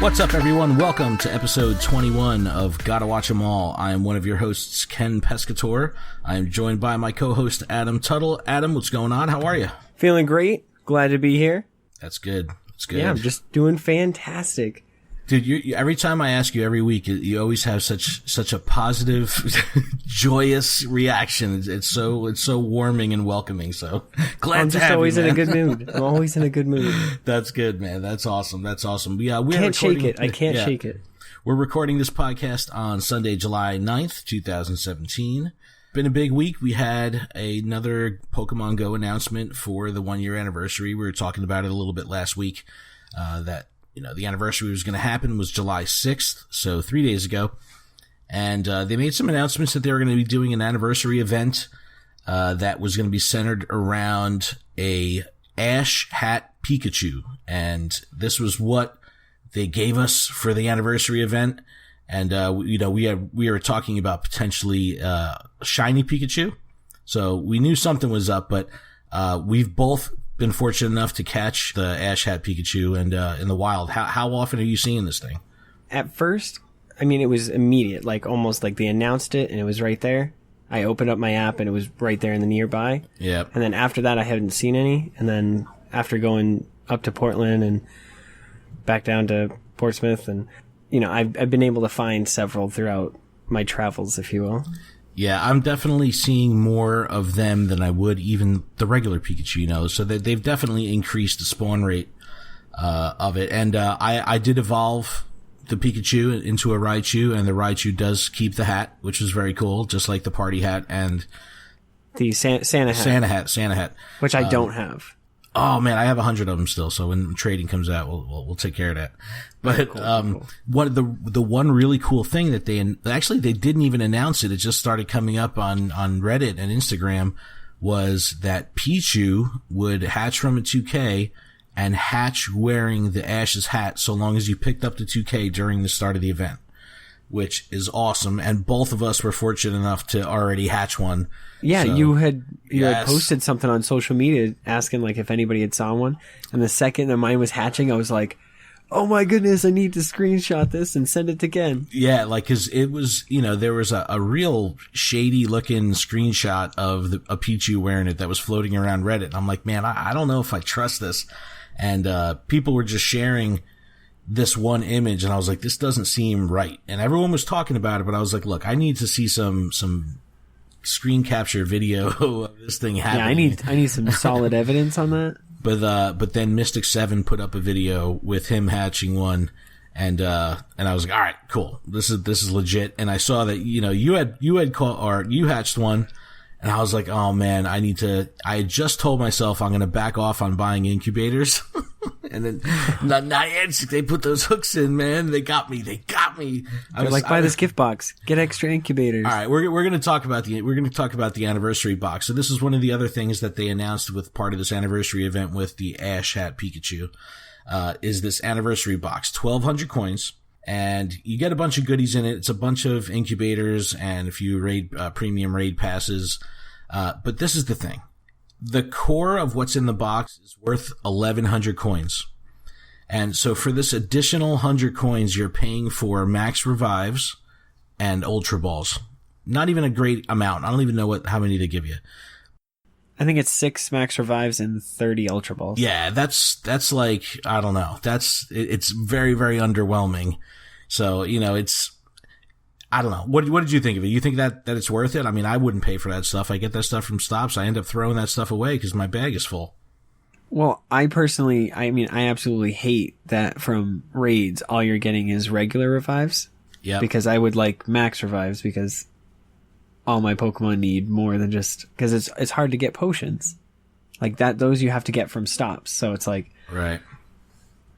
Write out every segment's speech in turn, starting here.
What's up, everyone? Welcome to episode 21 of Gotta Watch 'Em All. I am one of your hosts, Ken Pescator. I am joined by my co-host, Adam Tuttle. Adam, what's going on? How are you? Feeling great. Glad to be here. That's good. That's good. Yeah, I'm just doing fantastic. Dude, you, every time I ask you every week, you always have such a positive, joyous reaction. It's so warming and welcoming. So glad to have you, I'm just always man. in a good mood. I'm always in a good mood. That's good, man. That's awesome. That's awesome. Yeah, we're Can't recording, shake it. I can't shake it. We're recording this podcast on Sunday, July 9th, 2017. Been a big week. We had another Pokemon Go announcement for the 1-year anniversary. We were talking about it a little bit last week, that the anniversary was going to happen was July 6th, so 3 days ago. And they made some announcements that they were going to be doing an anniversary event that was going to be centered around a Ash hat Pikachu. And this was what they gave us for the anniversary event. And we were talking about potentially shiny Pikachu. So we knew something was up, but we've both been fortunate enough to catch the Ash hat Pikachu and in the wild. How often are you seeing this thing? At first, I mean, it was immediate, like almost like they announced it and it was right there. I opened up my app and it was right there in the nearby. Yeah. And then after that, I haven't seen any. And then after going up to Portland and back down to Portsmouth, and I've been able to find several throughout my travels, if you will. Yeah, I'm definitely seeing more of them than I would even the regular Pikachu, so they've definitely increased the spawn rate of it. And I did evolve the Pikachu into a Raichu, and the Raichu does keep the hat, which is very cool, just like the party hat and the Santa hat. Santa hat. Which I don't have. Oh man, I have 100 of them still. So when trading comes out, we'll take care of that. But cool. One of the one really cool thing that they didn't even announce it. It just started coming up on Reddit and Instagram, was that Pichu would hatch from a 2K and hatch wearing the Ash's hat, so long as you picked up the 2K during the start of the event, which is awesome. And both of us were fortunate enough to already hatch one. Yeah, so, you had posted something on social media asking like if anybody had saw one, and the second that mine was hatching, I was like, "Oh my goodness, I need to screenshot this and send it to Ken." Yeah, cause it was, there was a real shady looking screenshot of a Pichu wearing it that was floating around Reddit. And I'm like, man, I don't know if I trust this. And people were just sharing this one image, and I was like, this doesn't seem right. And everyone was talking about it, but I was like, look, I need to see some screen capture video of this thing happening. Yeah, I need some solid evidence on that. But then Mystic 7 put up a video with him hatching one, and I was like, all right, cool. This is legit. And I saw that, you hatched one, and I was like, oh man, I had just told myself I'm going to back off on buying incubators. And then Niantic, they put those hooks in, man. They got me. They're like, buy this gift box, get extra incubators. All right, we're going to talk about the anniversary box. So this is one of the other things that they announced with part of this anniversary event with the Ash hat Pikachu, is this anniversary box, 1,200 coins. And you get a bunch of goodies in it. It's a bunch of incubators and a few premium raid passes. But this is the thing. The core of what's in the box is worth 1,100 coins. And so for this additional 100 coins, you're paying for max revives and ultra balls. Not even a great amount. I don't even know how many they give you. I think it's 6 max revives and 30 ultra balls. Yeah, that's like, I don't know. It's very, very underwhelming. So, I don't know. What did you think of it? You think that it's worth it? I mean, I wouldn't pay for that stuff. I get that stuff from Stops. I end up throwing that stuff away because my bag is full. Well, I absolutely hate that from raids, all you're getting is regular revives. Yeah. Because I would like max revives, because all my Pokemon need more than just, because it's hard to get potions. Like that, those you have to get from Stops. So it's like, right,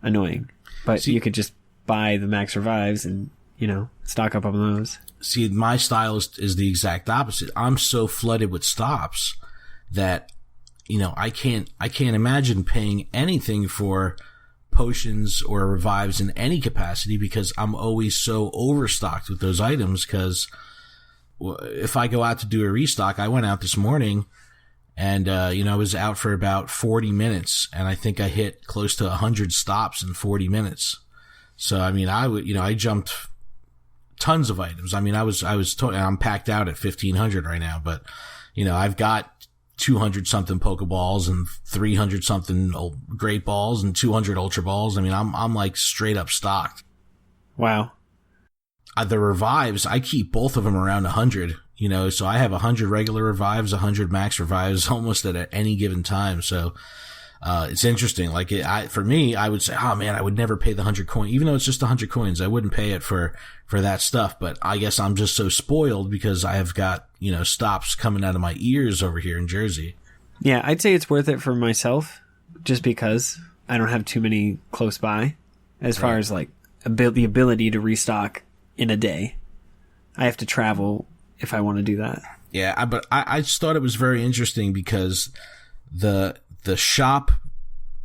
annoying. But you could just buy the max revives and, stock up on those. See, my style is the exact opposite. I'm so flooded with Stops that, I can't imagine paying anything for potions or revives in any capacity, because I'm always so overstocked with those items. Because if I go out to do a restock, I went out this morning and, I was out for about 40 minutes, and I think I hit close to 100 stops in 40 minutes. So, I mean, I jumped tons of items. I mean, I'm packed out at 1,500 right now, but, I've got 200 something Pokeballs and 300 something Great Balls and 200 Ultra Balls. I mean, I'm like straight up stocked. Wow. The revives, I keep both of them around 100, so I have 100 regular revives, 100 max revives almost at any given time. So, it's interesting. Like for me, I would say, oh man, I would never pay the 100 coin, even though it's just 100 coins. I wouldn't pay it for that stuff. But I guess I'm just so spoiled because I have got, stops coming out of my ears over here in Jersey. Yeah, I'd say it's worth it for myself just because I don't have too many close by as far as like the ability to restock in a day. I have to travel if I want to do that. Yeah, but I just thought it was very interesting because the shop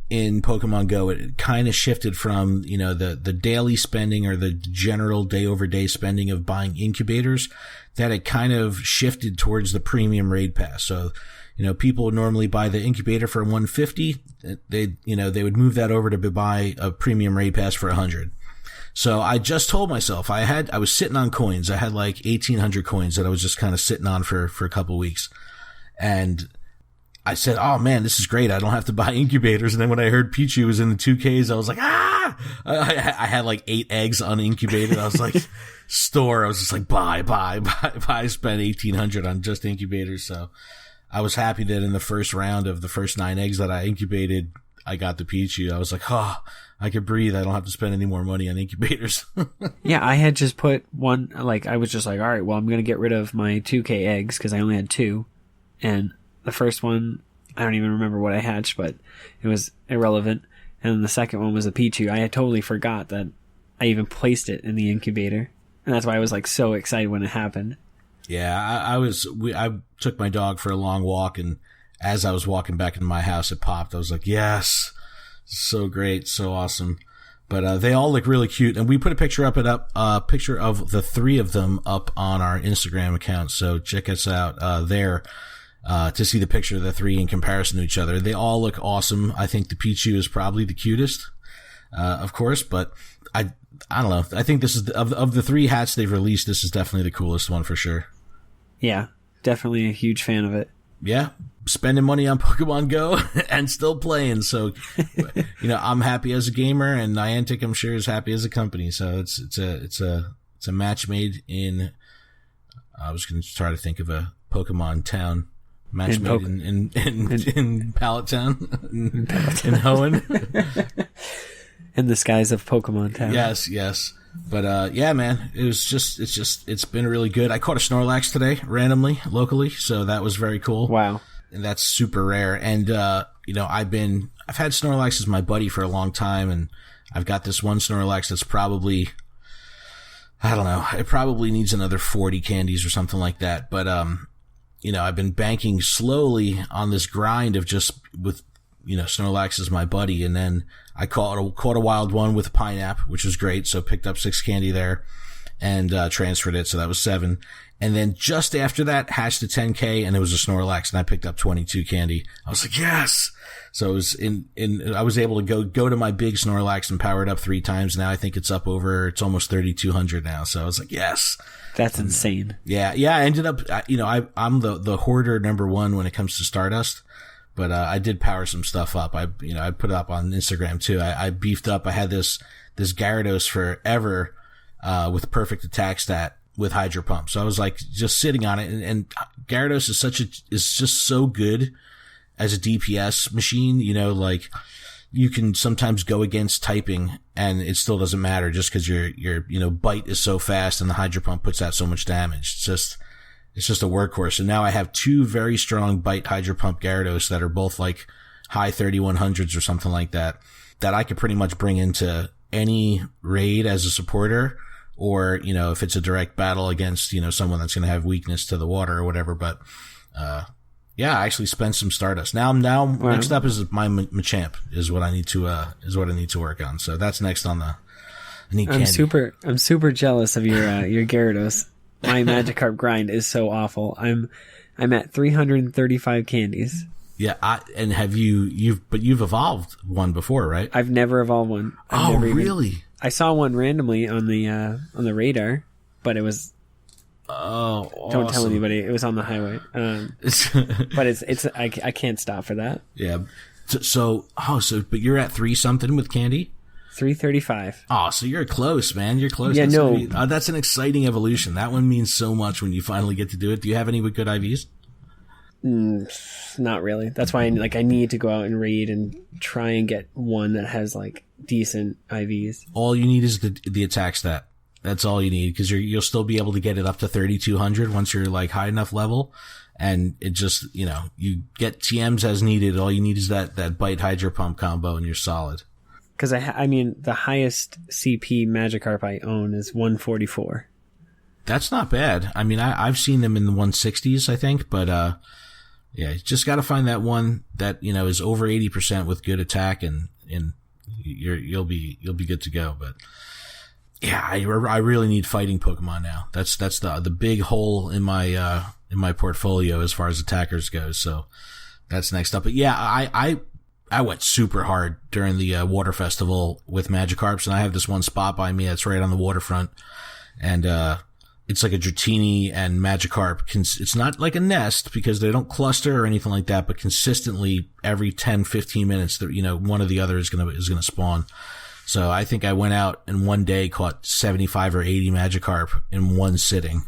in Pokemon Go, it kind of shifted from, the daily spending or the general day over day spending of buying incubators, that it kind of shifted towards the premium raid pass. So, people would normally buy the incubator for $150. They would move that over to buy a premium raid pass for $100. So I just told myself I was sitting on coins. I had like 1,800 coins that I was just kind of sitting on for a couple of weeks. And I said, oh man, this is great. I don't have to buy incubators. And then when I heard Pichu was in the 2Ks, I was like, I had like 8 eggs unincubated. I was like, I was just like, buy. I spent 1,800 on just incubators. So I was happy that in the first round of the first 9 eggs that I incubated, I got the Pichu. I was like, oh, I could breathe. I don't have to spend any more money on incubators. Yeah, I had just put one, like, I was just like, all right, well, I'm going to get rid of my 2K eggs because I only had 2. And the first one, I don't even remember what I hatched, but it was irrelevant. And then the second one was a Pichu. I had totally forgot that I even placed it in the incubator. And that's why I was like so excited when it happened. Yeah, I took my dog for a long walk, and as I was walking back into my house, it popped. I was like, yes, so great, so awesome. But they all look really cute, and we put a picture of the 3 of them up on our Instagram account. So check us out there to see the picture of the 3 in comparison to each other. They all look awesome. I think the Pichu is probably the cutest, of course, but I don't know. I think this is of the 3 hats they've released, this is definitely the coolest one for sure. Yeah, definitely a huge fan of it. Yeah, spending money on Pokemon Go and still playing. So, I'm happy as a gamer, and Niantic, I'm sure, is happy as a company. So it's a match made in. I was going to try to think of a Pokemon town. Match made in Pallet Town, in Hoenn. In the skies of Pokemon Town. Yes. But, yeah, man, it's been really good. I caught a Snorlax today, randomly, locally, so that was very cool. Wow. And that's super rare. And, I've had Snorlax as my buddy for a long time, and I've got this one Snorlax that's probably, I don't know, it probably needs another 40 candies or something like that. But, I've been banking slowly on this grind of just with, Snorlax is my buddy. And then I caught a wild one with Pineapple, which was great. So picked up 6 candy there and, transferred it. So that was 7. And then just after that, hatched a 10K, and it was a Snorlax, and I picked up 22 candy. I was like, yes! So it was I was able to go to my big Snorlax and power it up 3 times. Now I think it's almost 3,200 now. So I was like, yes. That's insane. Yeah. I ended up, I'm the hoarder number 1 when it comes to Stardust. But, I did power some stuff up. I put it up on Instagram too. I beefed up. I had this Gyarados forever, with perfect attack stat with Hydro Pump. So I was like just sitting on it, and Gyarados is just so good as a DPS machine. Like you can sometimes go against typing and it still doesn't matter just cause your bite is so fast and the Hydro Pump puts out so much damage. It's just a workhorse. And now I have 2 very strong bite Hydro Pump Gyarados that are both like high 3100s or something like that I could pretty much bring into any raid as a supporter, or, if it's a direct battle against, someone that's going to have weakness to the water or whatever. But, yeah, I actually spent some Stardust. Now next up is my Machamp is what I need to work on. So that's next on the, I need candy. I'm super jealous of your Gyarados. My Magikarp grind is so awful. I'm at 335 candies. Yeah, and have you've evolved one before, right? I've never evolved one. Really? I saw one randomly on the radar, but it was. Oh, don't tell awesome. anybody. It was on the highway. But it's I can't stop for that. Yeah. But you're at 3 something with candy? 335. Oh, so you're close, man. You're close. Yeah, That's an exciting evolution. That one means so much when you finally get to do it. Do you have any with good IVs? Not really. That's why I need to go out and raid and try and get one that has like decent IVs. All you need is the attack stat. That's all you need, because you'll still be able to get it up to 3,200 once you're like high enough level. And it just, you get TMs as needed. All you need is that bite hydro pump combo and you're solid. Because I mean, the highest CP Magikarp I own is 144. That's not bad. I mean, I've seen them in the 160s, I think, but, yeah, you just got to find that one that, is over 80% with good attack and you'll be good to go. But yeah, I really need fighting Pokemon now. That's the big hole in my portfolio as far as attackers goes. So that's next up. But yeah, I went super hard during the water festival with Magikarps, and I have this one spot by me that's right on the waterfront, and it's like a Dratini and Magikarp. It's not like a nest because they don't cluster or anything like that, but consistently every 10, 15 minutes, one or the other is gonna spawn. So I think I went out and one day caught 75 or 80 Magikarp in one sitting.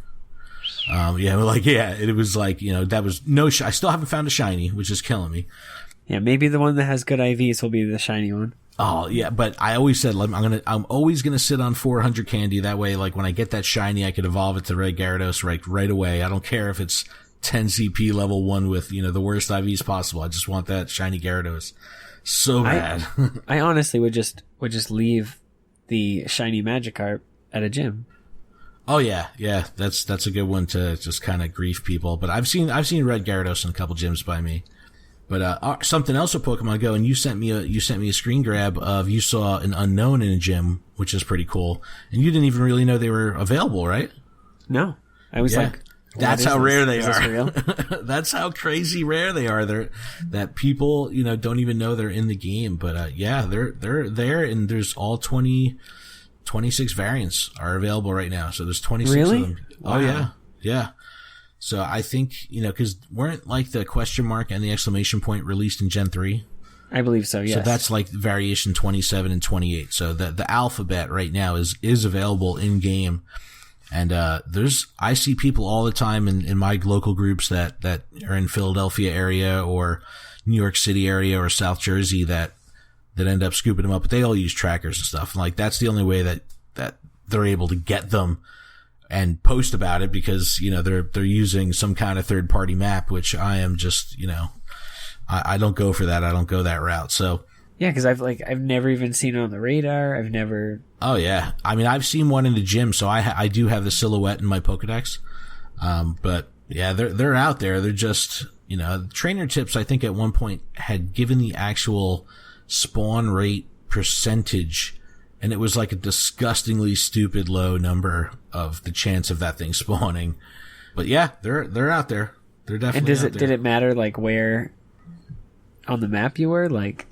It was like, that was I still haven't found a shiny, which is killing me. Yeah, maybe the one that has good IVs will be the shiny one. Oh yeah, but I always said I'm always gonna sit on 400 candy. That way, like when I get that shiny, I could evolve it to Red Gyarados right away. I don't care if it's 10 CP level 1 with the worst IVs possible. I just want that shiny Gyarados so bad. I honestly would just leave the shiny Magikarp at a gym. Oh yeah, that's a good one to just kind of grief people. But I've seen Red Gyarados in a couple gyms by me. But something else with Pokemon Go, and you sent me a screen grab of you saw an unknown in a gym, which is pretty cool. And you didn't even really know they were available, right? No, I was like, that's how rare they are. Is this real? That's how crazy rare they are. That people don't even know they're in the game. But they're there, and there's all 26 variants are available right now. So there's 26 really? of them. Wow. Oh yeah. So I think, because weren't like the question mark and the exclamation point released in Gen 3? I believe so, yes. So that's like variation 27 and 28. So the alphabet right now is available in game. And, I see people all the time in my local groups that are in Philadelphia area or New York City area or South Jersey that end up scooping them up, but they all use trackers and stuff. And like, that's the only way that they're able to get them and post about it, because they're using some kind of third party map, which I am just I don't go for that. I don't go that route. So yeah, because I've never even seen it on the radar. I've never. Oh yeah, I mean I've seen one in the gym, so I do have the silhouette in my Pokedex. But yeah, they're out there. They're just trainer tips. I think at one point had given the actual spawn rate percentage. And it was like a disgustingly stupid low number of the chance of that thing spawning. But yeah, they're out there. They're definitely out there. Did it matter like where on the map you were? Like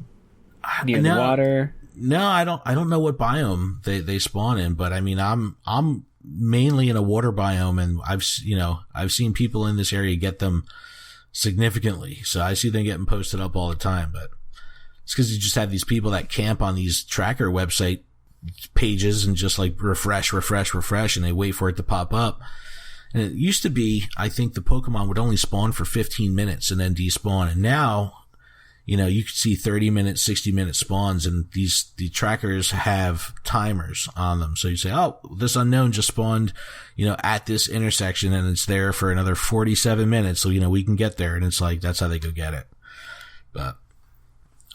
near the water? No, I don't know what biome they spawn in, but I mean I'm mainly in a water biome, and I've seen people in this area get them significantly. So I see them getting posted up all the time, but it's because you just have these people that camp on these tracker website pages and just like refresh, and they wait for it to pop up. And it used to be, I think the Pokemon would only spawn for 15 minutes and then despawn. And now, you could see 30 minute, 60 minute spawns, and the trackers have timers on them. So you say, oh, this unknown just spawned, at this intersection, and it's there for another 47 minutes. So, we can get there. And it's like, that's how they go get it. But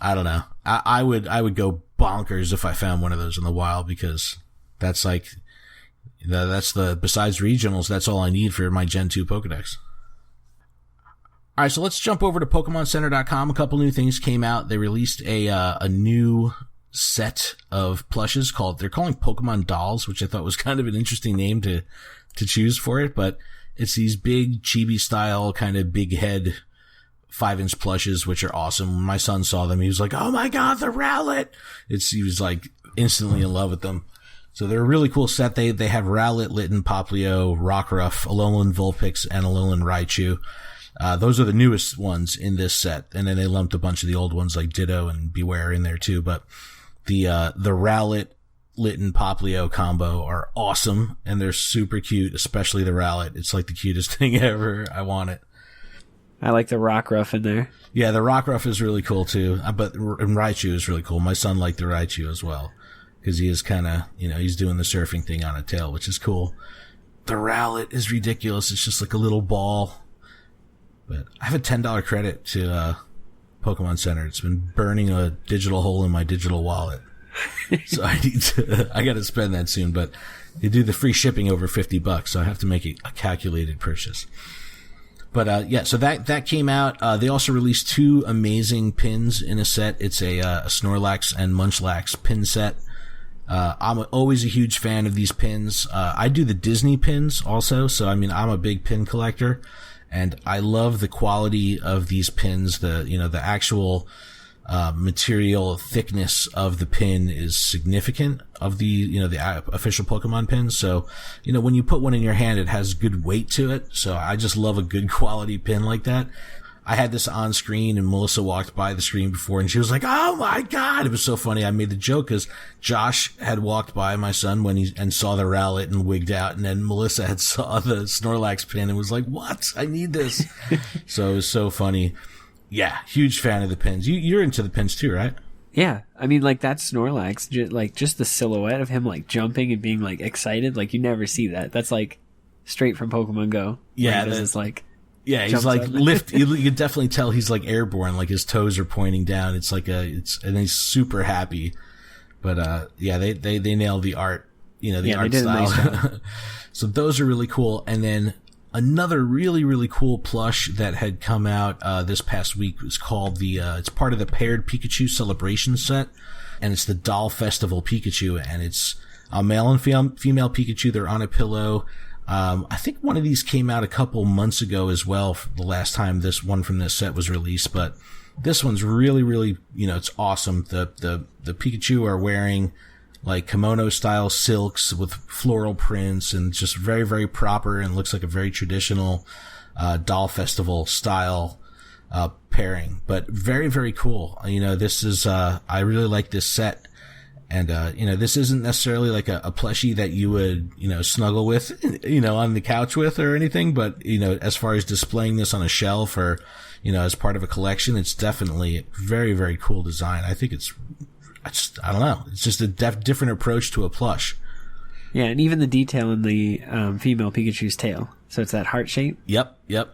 I don't know. I would go bonkers if I found one of those in the wild, because that's like, that's besides regionals, that's all I need for my Gen 2 Pokedex. All right, so let's jump over to PokemonCenter.com. A couple new things came out. They released a new set of plushes they're calling Pokemon Dolls, which I thought was kind of an interesting name to choose for it, but it's these big chibi style kind of big head 5-inch plushes, which are awesome. When my son saw them, he was like, oh my God, the Rowlet! He was like instantly in love with them. So they're a really cool set. They have Rowlet, Litten, Poplio, Rockruff, Alolan Vulpix, and Alolan Raichu. Those are the newest ones in this set. And then they lumped a bunch of the old ones like Ditto and Beware in there too. But the Rowlet, Litten, Poplio combo are awesome, and they're super cute, especially the Rowlet. It's like the cutest thing ever. I want it. I like the Rockruff in there. Yeah, the Rockruff is really cool too. But and Raichu is really cool. My son liked the Raichu as well, because he is kind of, he's doing the surfing thing on a tail, which is cool. The Rowlet is ridiculous. It's just like a little ball. But I have a $10 credit to Pokemon Center. It's been burning a digital hole in my digital wallet. So I got to spend that soon, but they do the free shipping over $50, so I have to make a calculated purchase. But so that came out. They also released 2 amazing pins in a set. It's a Snorlax and Munchlax pin set. I'm always a huge fan of these pins. I do the Disney pins also, so I'm a big pin collector, and I love the quality of these pins. The actual material thickness of the pin is significant of the official Pokemon pins. So, when you put one in your hand, it has good weight to it. So I just love a good quality pin like that. I had this on screen, and Melissa walked by the screen before, and she was like, "Oh my God!" It was so funny. I made the joke because Josh had walked by my son and saw the Rowlet and wigged out, and then Melissa had saw the Snorlax pin and was like, "What? I need this." So it was so funny. Yeah, huge fan of the pins. You're into the pins too, right? Yeah, like that Snorlax, just the silhouette of him jumping and being excited, you never see that. That's straight from Pokemon Go. Yeah, he's he's lift. You can definitely tell he's airborne, his toes are pointing down. It's and he's super happy. But they nailed the art. The art they did style. A nice job. So those are really cool. And then another really, really cool plush that had come out this past week was called it's part of the Paired Pikachu Celebration set, and it's the Doll Festival Pikachu, and it's a male and female Pikachu. They're on a pillow. I think one of these came out a couple months ago as well, the last time this one from this set was released, but this one's really, really, it's awesome. The Pikachu are wearing kimono style silks with floral prints, and just very, very proper, and looks like a very traditional doll festival style pairing, but very, very cool. This is I really like this set, and this isn't necessarily a plushie that you would snuggle with on the couch with or anything, but as far as displaying this on a shelf or as part of a collection, it's definitely a very, very cool design. I think I don't know. It's just a different approach to a plush. Yeah, and even the detail in the female Pikachu's tail. So it's that heart shape. Yep. Yeah,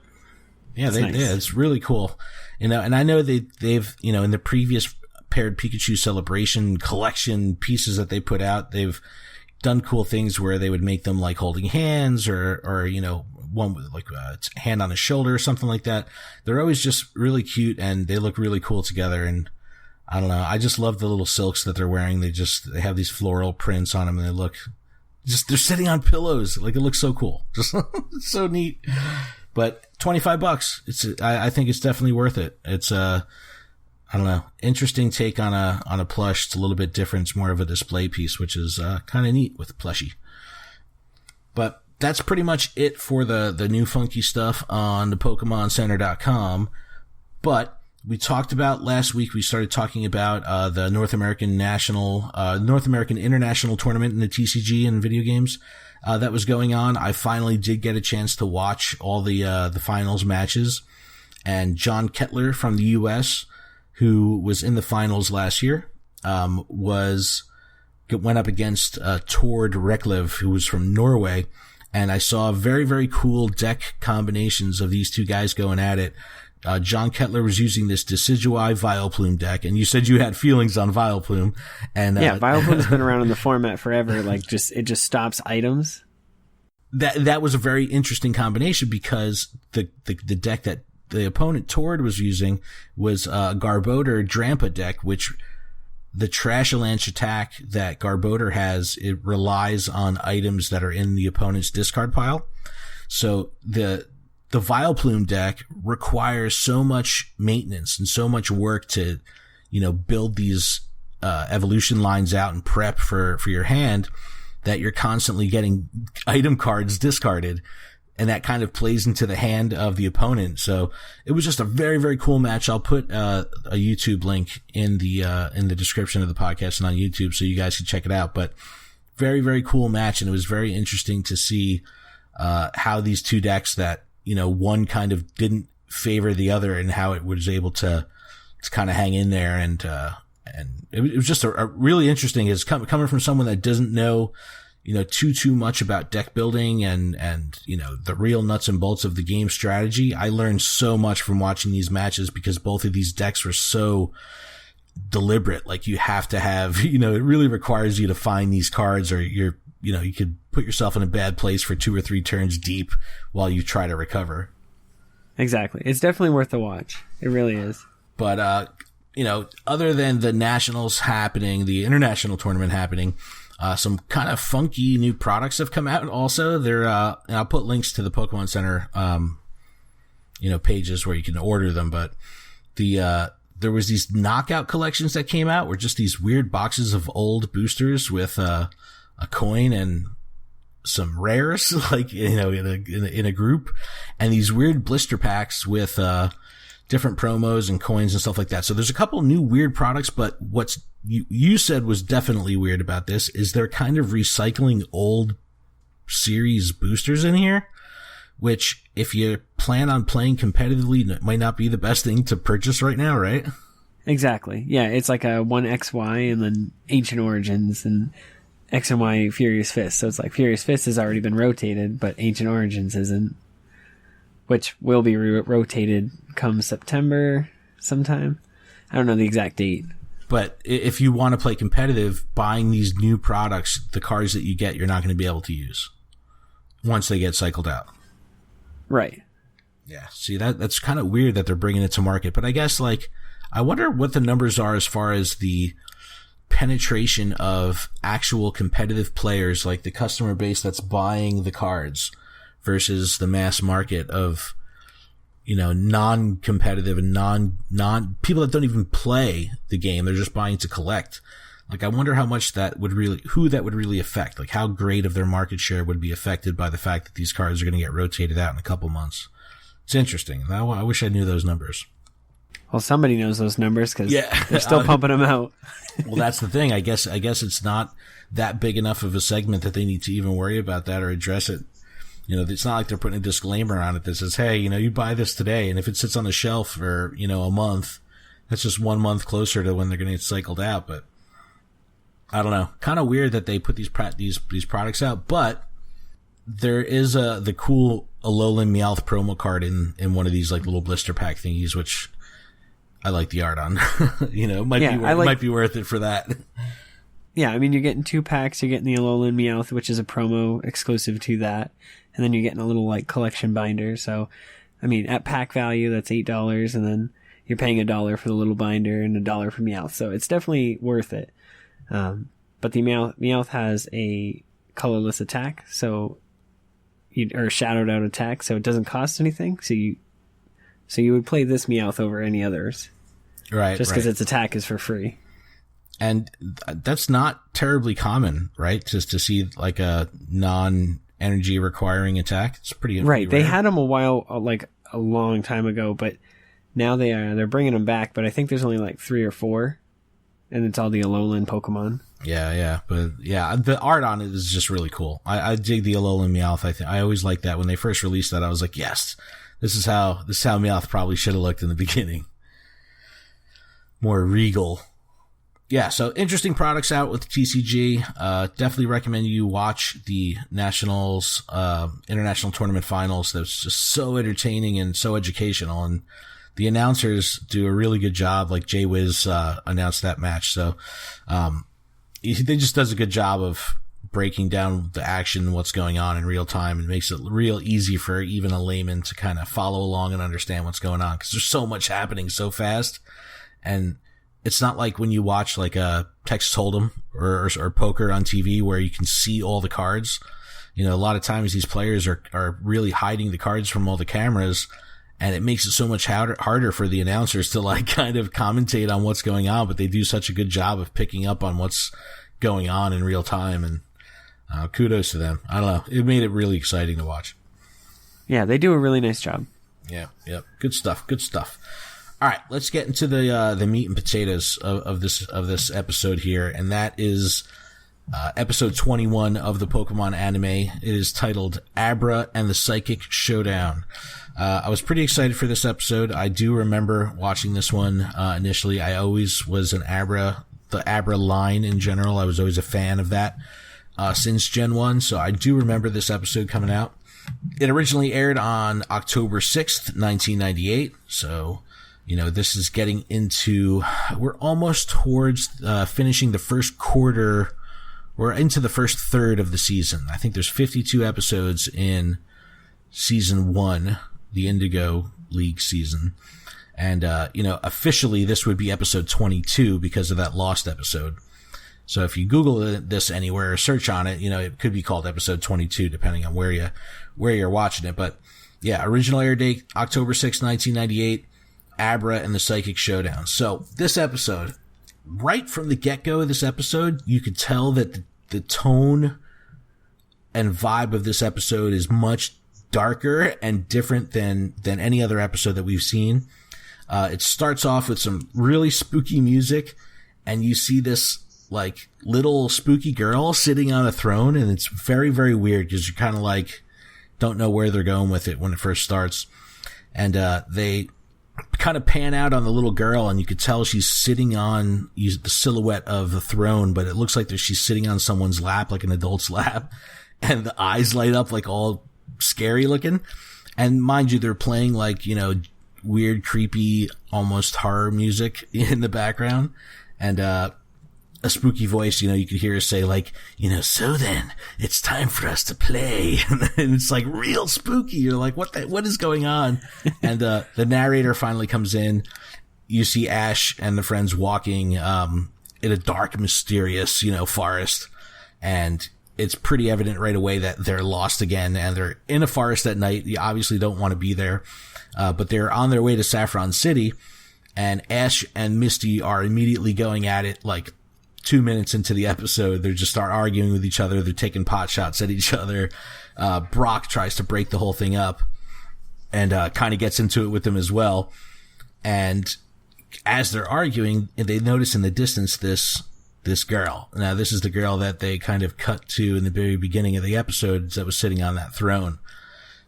nice. It's really cool. And I know they've in the previous Paired Pikachu Celebration collection pieces that they put out, they've done cool things where they would make them holding hands or one with a hand on his shoulder or something like that. They're always just really cute, and they look really cool together. And I don't know. I just love the little silks that they're wearing. They have these floral prints on them, and they're sitting on pillows. It looks so cool. Just so neat. But $25. I think it's definitely worth it. It's I don't know, interesting take on a plush. It's a little bit different. It's more of a display piece, which is kind of neat with plushie. But that's pretty much it for the new funky stuff on the PokemonCenter.com. But we talked about last week, we started talking about the North American International Tournament in the TCG and video games that was going on. I finally did get a chance to watch all the finals matches, and John Kettler from the US, who was in the finals last year, went up against Tord Reklev, who was from Norway, and I saw very, very cool deck combinations of these two guys going at it. John Kettler was using this Decidueye Vileplume deck, and you said you had feelings on Vileplume. And yeah, Vileplume's been around in the format forever. It just stops items. That was a very interesting combination, because the deck that the opponent Tord was using was a Garbodor Drampa deck, which the Trashalanche attack that Garbodor has, it relies on items that are in the opponent's discard pile. So the Vileplume deck requires so much maintenance and so much work to, build these evolution lines out and prep for your hand, that you're constantly getting item cards discarded, and that kind of plays into the hand of the opponent. So it was just a very, very cool match. I'll put a YouTube link in the description of the podcast and on YouTube so you guys can check it out. But very, very cool match, and it was very interesting to see how these two decks that, one kind of didn't favor the other, and how it was able to kind of hang in there. And it was just a really interesting, is coming from someone that doesn't know, too much about deck building and, the real nuts and bolts of the game strategy. I learned so much from watching these matches, because both of these decks were so deliberate. Like, you have to have, it really requires you to find these cards, or you could put yourself in a bad place for 2 or 3 turns deep while you try to recover. Exactly. It's definitely worth the watch. It really is. But, other than the nationals happening, the international tournament happening, some kind of funky new products have come out also. And I'll put links to the Pokemon Center, pages where you can order them. But there was these knockout collections that came out, were just these weird boxes of old boosters with, a coin and some rares, like, in a group, and these weird blister packs with, different promos and coins and stuff like that. So there's a couple new weird products, but what's you said was definitely weird about this is they're kind of recycling old series boosters in here, which, if you plan on playing competitively, might not be the best thing to purchase right now, right? Exactly. Yeah, it's like a 1XY and then Ancient Origins and X and Y Furious Fist. So it's like Furious Fist has already been rotated, but Ancient Origins isn't, which will be rotated come September sometime. I don't know the exact date. But if you want to play competitive, buying these new products, the cards that you get, you're not going to be able to use once they get cycled out. Right. Yeah. See, that's kind of weird that they're bringing it to market. But I guess, I wonder what the numbers are as far as the penetration of actual competitive players, like the customer base that's buying the cards, versus the mass market of, non-competitive and non people that don't even play the game. They're just buying to collect. I wonder how much who that would really affect. Like, how great of their market share would be affected by the fact that these cards are going to get rotated out in a couple months. It's interesting. I wish I knew those numbers. Well, somebody knows those numbers, because they're still pumping them out. Well, that's the thing. I guess it's not that big enough of a segment that they need to even worry about that or address it. It's not like they're putting a disclaimer on it that says, hey, you buy this today, and if it sits on the shelf for, a month, that's just 1 month closer to when they're going to get cycled out. But I don't know. Kind of weird that they put these products out, but there is the cool Alolan Meowth promo card in one of these little blister pack thingies, which I like the art on. Might be worth it for that. Yeah, I mean, you're getting 2 packs. You're getting the Alolan Meowth, which is a promo exclusive to that. And then you're getting a little, collection binder. So, I mean, at pack value, that's $8. And then you're paying $1 for the little binder and $1 for Meowth. So it's definitely worth it. But the Meowth has a colorless attack. Or shadowed out attack. So it doesn't cost anything. So you would play this Meowth over any others. Right. Just because its attack is for free. And that's not terribly common, right? Just to see a non-energy requiring attack. It's pretty right. Rare. They had them a while, a long time ago, but now they're bringing them back. But I think there's only 3 or 4, and it's all the Alolan Pokemon. Yeah, but yeah, the art on it is just really cool. I dig the Alolan Meowth. I always liked that when they first released that. I was like, yes, this is how Meowth probably should have looked in the beginning. More regal. Yeah, so interesting products out with TCG. Definitely recommend you watch the Nationals, International Tournament Finals. That's just so entertaining and so educational. And the announcers do a really good job. Like Jay Wiz, announced that match. So, they just does a good job of breaking down the action, what's going on in real time, and makes it real easy for even a layman to kind of follow along and understand what's going on. 'Cause there's so much happening so fast. And it's not like when you watch a Texas Hold'em or poker on TV where you can see all the cards. A lot of times these players are really hiding the cards from all the cameras, and it makes it so much harder for the announcers to kind of commentate on what's going on, but they do such a good job of picking up on what's going on in real time. And, Kudos to them. I don't know. It made it really exciting to watch. Yeah, they do a really nice job. Yeah, yep. Good stuff. Good stuff. All right, let's get into the meat and potatoes of this episode here, and that is episode 21 of the Pokemon anime. It is titled Abra and the Psychic Showdown. I was pretty excited for this episode. I do remember watching this one initially. I always was the Abra line in general. I was always a fan of that since Gen 1, so I do remember this episode coming out. It originally aired on October 6th, 1998, so, this is getting into, we're almost towards finishing the first quarter. We're into the first third of the season. I think there's 52 episodes in season 1, the Indigo League season. And, officially this would be episode 22 because of that Lost episode. So if you Google this anywhere or search on it, it could be called episode 22 depending on where you're watching it. But yeah, original air date, October 6, 1998, Abra and the Psychic Showdown. So this episode, right from the get-go of this episode, you could tell that the tone and vibe of this episode is much darker and different than any other episode that we've seen. It starts off with some really spooky music, and you see this like little spooky girl sitting on a throne, and it's very, very weird because you kind of don't know where they're going with it when it first starts. And they kind of pan out on the little girl, and you could tell she's sitting on the silhouette of the throne, but it looks like she's sitting on someone's lap, like an adult's lap, and the eyes light up like all scary looking. And mind you, they're playing weird, creepy, almost horror music in the background, and a spooky voice, you could hear her say so then it's time for us to play. And it's like real spooky. You're like, what is going on? And, the narrator finally comes in. You see Ash and the friends walking, in a dark, mysterious, forest. And it's pretty evident right away that they're lost again, and they're in a forest at night. You obviously don't want to be there. But they're on their way to Saffron City, and Ash and Misty are immediately going at it 2 minutes into the episode. They just start arguing with each other. They're taking pot shots at each other. Brock tries to break the whole thing up and kind of gets into it with them as well. And as they're arguing, they notice in the distance this girl. Now, this is the girl that they kind of cut to in the very beginning of the episode that was sitting on that throne.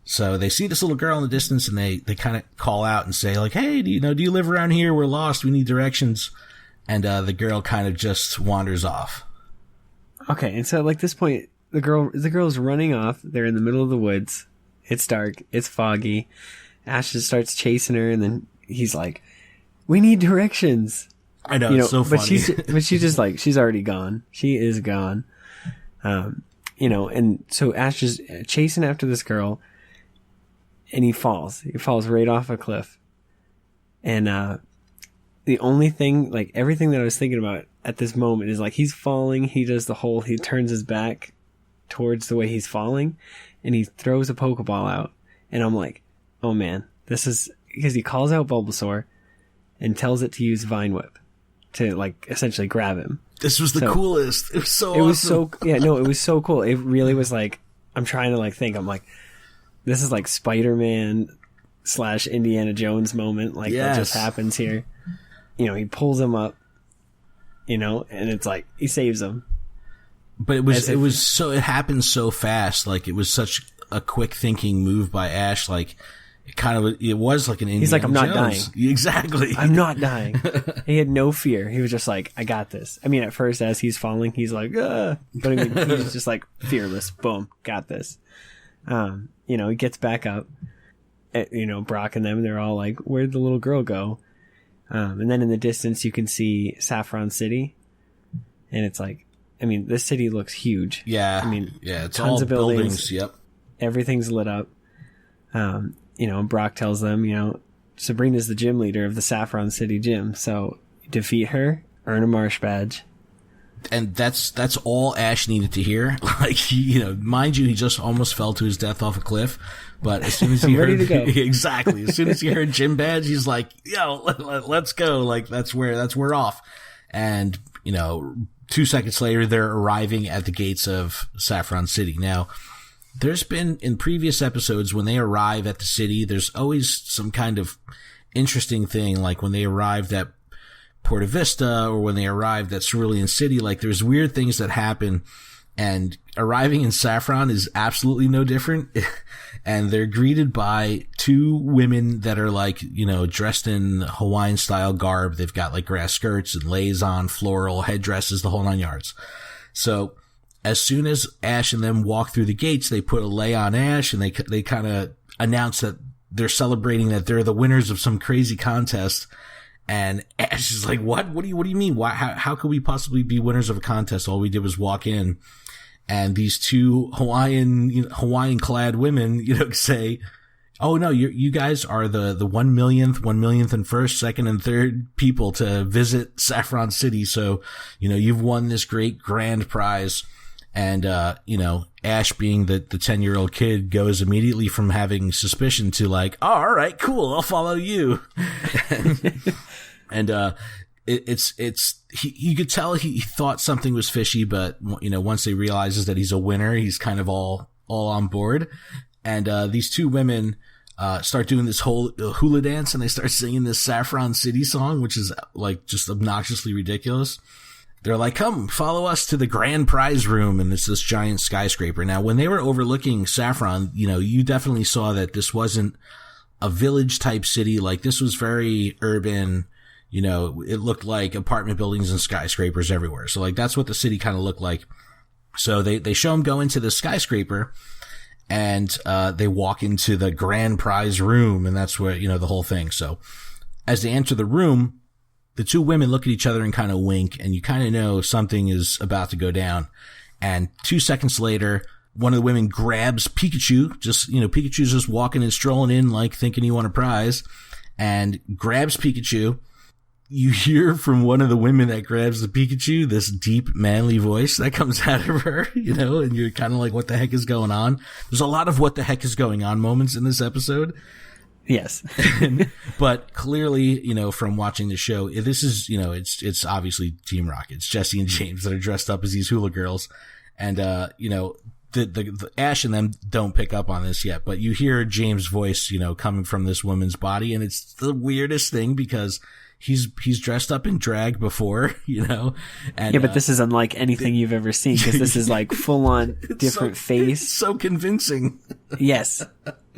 So they see this little girl in the distance, and they kind of call out and say hey, do you live around here? We're lost. We need directions. And the girl kind of just wanders off. Okay, and so this point, the girl's running off. They're in the middle of the woods. It's dark. It's foggy. Ash just starts chasing her, and then he's like, "We need directions." I know, it's so funny. But she's just she's already gone. She is gone. And so Ash is chasing after this girl, and he falls. He falls right off a cliff, and the only thing, everything that I was thinking about at this moment is he's falling. He does he turns his back towards the way he's falling, and he throws a Pokeball out. And I'm like, oh man, this is because he calls out Bulbasaur and tells it to use Vine Whip to essentially grab him. This was the coolest. It was so awesome. It was so cool. It really was I'm trying to think, I'm this is Spider-Man / Indiana Jones moment. That just happens here. He pulls him up, and it's he saves him. But it happened so fast. It was such a quick thinking move by Ash. It was like an Indiana He's I'm not Jones. dying. Exactly. I'm not dying. He had no fear. He was just I got this. I mean, at first, as he's falling, he's but he's just fearless. Boom. Got this. He gets back up. Brock and them, they're all where'd the little girl go? And then in the distance, you can see Saffron City, and it's this city looks huge. Yeah. It's tons all of buildings. Yep. Everything's lit up. And Brock tells them, Sabrina's the gym leader of the Saffron City gym. So defeat her, earn a Marsh badge. And that's all Ash needed to hear. Mind you, he just almost fell to his death off a cliff. But as soon as he ready to go. Exactly. As soon as he heard gym badge, he's like, yo, let's go. That's where we're off. And, 2 seconds later, they're arriving at the gates of Saffron City. Now, there's been in previous episodes when they arrive at the city, there's always some kind of interesting thing, like when they arrived at Porta Vista or when they arrived at Cerulean City, like there's weird things that happen, and arriving in Saffron is absolutely no different. And they're greeted by 2 women that are like, dressed in Hawaiian style garb. They've got like grass skirts and lays on, floral headdresses, the whole 9 yards. So as soon as Ash and them walk through the gates, they put a lei on Ash, and they kind of announce that they're celebrating that they're the winners of some crazy contest. And Ash is like, what do you mean? How could we possibly be winners of a contest? All we did was walk in. And these 2 Hawaiian clad women, say, oh no, you guys are the 1 millionth and first, second and third people to visit Saffron City. So, you've won this great grand prize. And, Ash being the 10-year-old kid goes immediately from having suspicion to like, oh, all right, cool. I'll follow you. And, you could tell he thought something was fishy, but, once he realizes that he's a winner, he's kind of all on board. And, these 2 women, start doing this whole hula dance, and they start singing this Saffron City song, which is like just obnoxiously ridiculous. They're like, come follow us to the grand prize room. And it's this giant skyscraper. Now, when they were overlooking Saffron, you definitely saw that this wasn't a village type city. Like this was very urban. It looked like apartment buildings and skyscrapers everywhere. So like that's what the city kind of looked like. So they show them go into the skyscraper, and they walk into the grand prize room, and that's where, the whole thing. So as they enter the room, the 2 women look at each other and kind of wink, and you kind of know something is about to go down. And 2 seconds later, one of the women grabs Pikachu, Pikachu's just walking and strolling in like thinking he won a prize, and grabs Pikachu. You hear from one of the women that grabs the Pikachu this deep, manly voice that comes out of her, and you're kind of like, what the heck is going on? There's a lot of what the heck is going on moments in this episode. Yes. But clearly, from watching the show, this is, it's obviously Team Rocket. It's Jesse and James that are dressed up as these hula girls. And, the Ash and them don't pick up on this yet, but you hear James' voice, coming from this woman's body. And it's the weirdest thing because he's dressed up in drag before, and yeah, but this is unlike anything you've ever seen, because this is like full on different face. It's so convincing. Yes.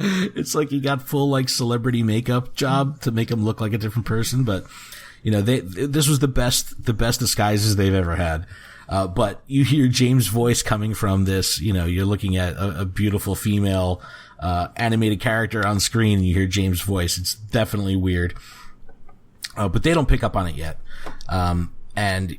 It's like he got full like celebrity makeup job to make him look like a different person, but this was the best disguises they've ever had. But you hear James' voice coming from this, you're looking at a beautiful female, animated character on screen, and you hear James' voice. It's definitely weird. But they don't pick up on it yet. And,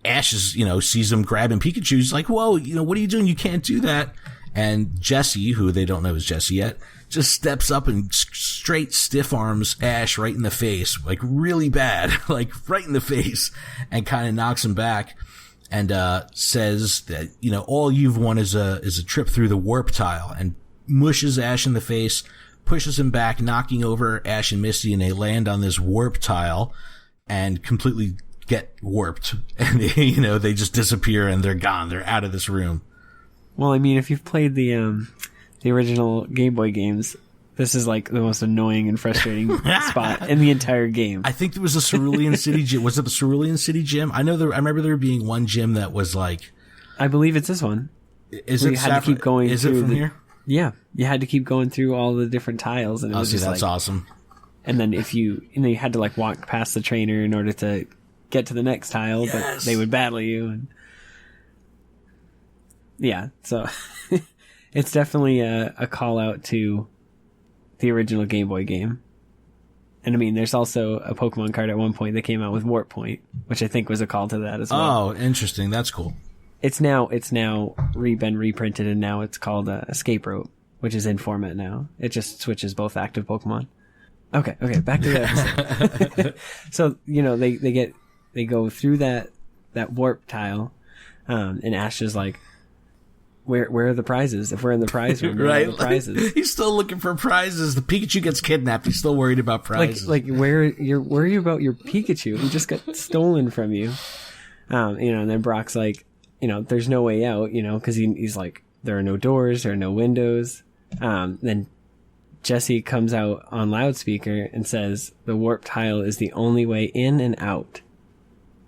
Ash is, sees him grabbing Pikachu. He's like, whoa, what are you doing? You can't do that. And Jesse, who they don't know is Jesse yet, just steps up and straight stiff arms Ash right in the face, like really bad, like right in the face, and kind of knocks him back and, says that, all you've won is a trip through the warp tile, and mushes Ash in the face, pushes him back, knocking over Ash and Misty, and they land on this warp tile and completely get warped. And they just disappear and they're gone. They're out of this room. Well, I mean, if you've played the original Game Boy games, this is like the most annoying and frustrating spot in the entire game. I think there was a Cerulean City gym. Was it the Cerulean City gym? I remember there being one gym that was like, I believe it's this one. Is it? You had to keep going. Is it from here? Yeah, you had to keep going through all the different tiles, and it was just that's awesome. And then if you had to like walk past the trainer in order to get to the next tile, yes. But they would battle you. And yeah, so it's definitely a call out to the original Game Boy game. And I mean, there's also a Pokemon card at one point that came out with Warp Point, which I think was a call to that as well. Oh, interesting. That's cool. It's now been reprinted, and now it's called Escape Rope, which is in format now. It just switches both active Pokemon. Okay, back to the episode. So, they go through that warp tile, and Ash is like, where are the prizes? If we're in the prize room, right? The prizes. He's still looking for prizes. The Pikachu gets kidnapped. He's still worried about prizes. Like where are you about your Pikachu? He just got stolen from you. And then Brock's like, there's no way out, because he's like, there are no doors, there are no windows. Then Jesse comes out on loudspeaker and says the warp tile is the only way in and out,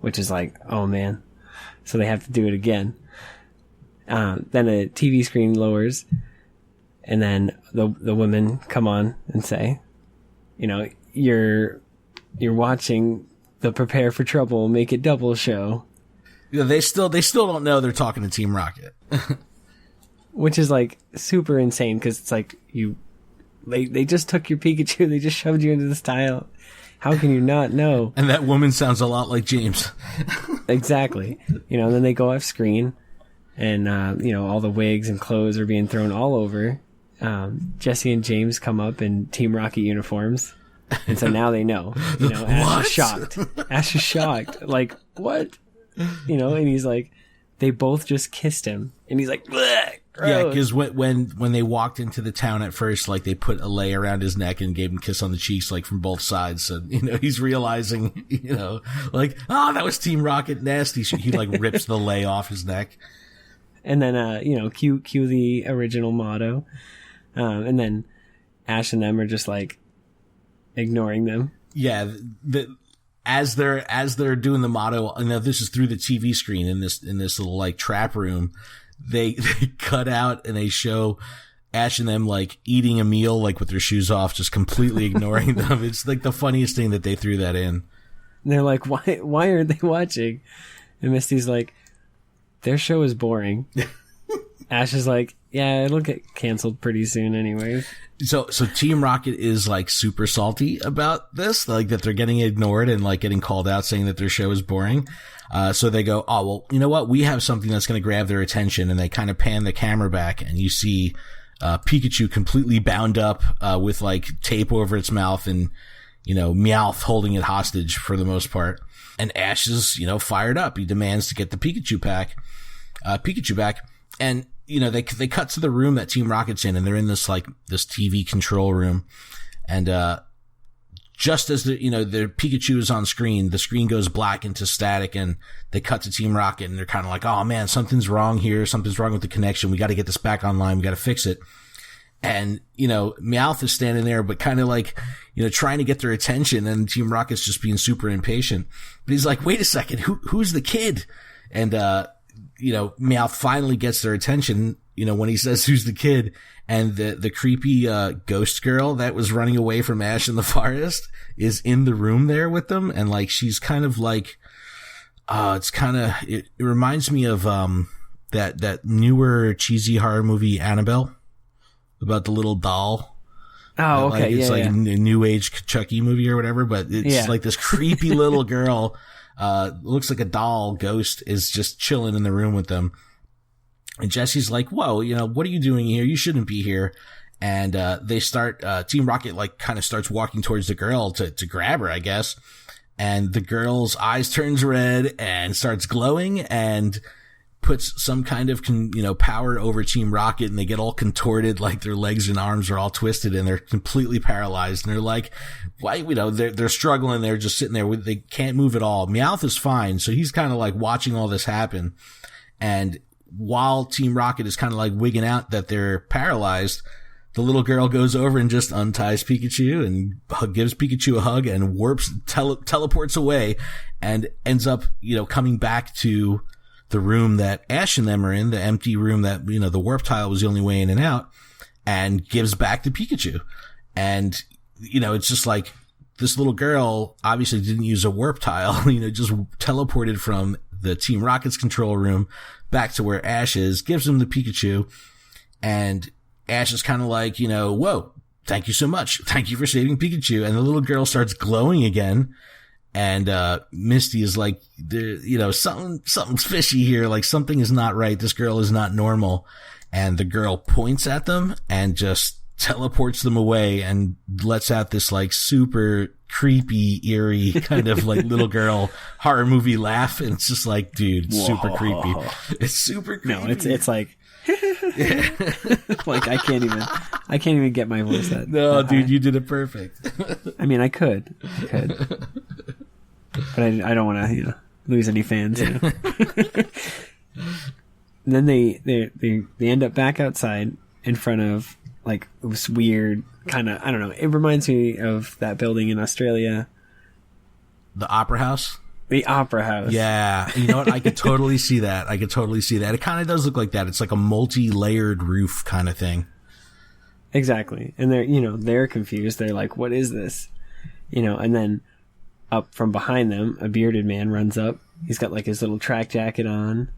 which is like, oh man. So they have to do it again. Then a TV screen lowers, and then the women come on and say, you're watching the Prepare for Trouble, Make It Double show. Yeah, they still don't know they're talking to Team Rocket. Which is like super insane, because it's like they just took your Pikachu, they just shoved you into this tile. How can you not know? And that woman sounds a lot like James. Exactly. And then they go off screen, and all the wigs and clothes are being thrown all over. Jesse and James come up in Team Rocket uniforms, and so now they know. Ash is shocked. Ash is shocked. Like, what? And he's like, they both just kissed him, and he's like, bleh, gross. Yeah, because when they walked into the town at first, like, they put a lei around his neck and gave him a kiss on the cheeks, like, from both sides. So, he's realizing, like, oh, that was Team Rocket nasty. He like rips the lei off his neck. And then, cue the original motto. And then Ash and them are just like ignoring them. Yeah. As they're doing the motto, this is through the TV screen in this little like trap room. They cut out and they show Ash and them like eating a meal, like with their shoes off, just completely ignoring them. It's like the funniest thing that they threw that in. And they're like, why aren't they watching? And Misty's like, their show is boring. Ash is like, yeah, it'll get canceled pretty soon anyways. So Team Rocket is like super salty about this, like that they're getting ignored and like getting called out saying that their show is boring. So they go, oh, well, you know what? We have something that's going to grab their attention. And they kind of pan the camera back and you see, Pikachu completely bound up, with like tape over its mouth and, Meowth holding it hostage for the most part. And Ash is, fired up. He demands to get the Pikachu back. And, they cut to the room that Team Rocket's in, and they're in this TV control room. And, just as their Pikachu is on screen, the screen goes black into static, and they cut to Team Rocket, and they're kind of like, oh man, something's wrong here. Something's wrong with the connection. We got to get this back online. We got to fix it. And, Meowth is standing there, but kind of like, trying to get their attention, and Team Rocket's just being super impatient. But he's like, wait a second, who's the kid? And, Meowth finally gets their attention, when he says who's the kid, and the creepy, ghost girl that was running away from Ash in the forest is in the room there with them. And like, she's kind of like, it reminds me of, that newer cheesy horror movie, Annabelle, about the little doll. Oh, okay. It's a new age Chucky movie or whatever, but it's like this creepy little girl, looks like a doll ghost is just chilling in the room with them. And Jesse's like, whoa, what are you doing here? You shouldn't be here. And, they start, Team Rocket like kind of starts walking towards the girl to grab her, I guess. And the girl's eyes turns red and starts glowing and puts some kind of, power over Team Rocket, and they get all contorted, like their legs and arms are all twisted and they're completely paralyzed. And they're like, why, they're struggling. They're just sitting there. They can't move at all. Meowth is fine. So he's kind of like watching all this happen. And while Team Rocket is kind of like wigging out that they're paralyzed, the little girl goes over and just unties Pikachu and gives Pikachu a hug and teleports away and ends up, coming back to the room that Ash and them are in, the empty room that, the warp tile was the only way in and out, and gives back to Pikachu. And, it's just like this little girl obviously didn't use a warp tile, just teleported from the Team Rocket's control room back to where Ash is, gives him the Pikachu, and Ash is kind of like, whoa, thank you so much. Thank you for saving Pikachu. And the little girl starts glowing again. And, Misty is like, something's fishy here. Like something is not right. This girl is not normal. And the girl points at them and just teleports them away and lets out this like super creepy, eerie kind of like little girl horror movie laugh. And it's just like, dude, super creepy. It's super creepy. No, it's like, like I can't even get my voice that. No, dude, you did it perfect. I mean, I could, but I don't want to, lose any fans. You know? And then they end up back outside in front of like this weird kind of, I don't know. It reminds me of that building in Australia. The Opera House? The Opera House. Yeah. You know what? I could totally see that. It kind of does look like that. It's like a multi-layered roof kind of thing. Exactly. And they're confused. They're like, what is this? And then up from behind them, a bearded man runs up. He's got like his little track jacket on.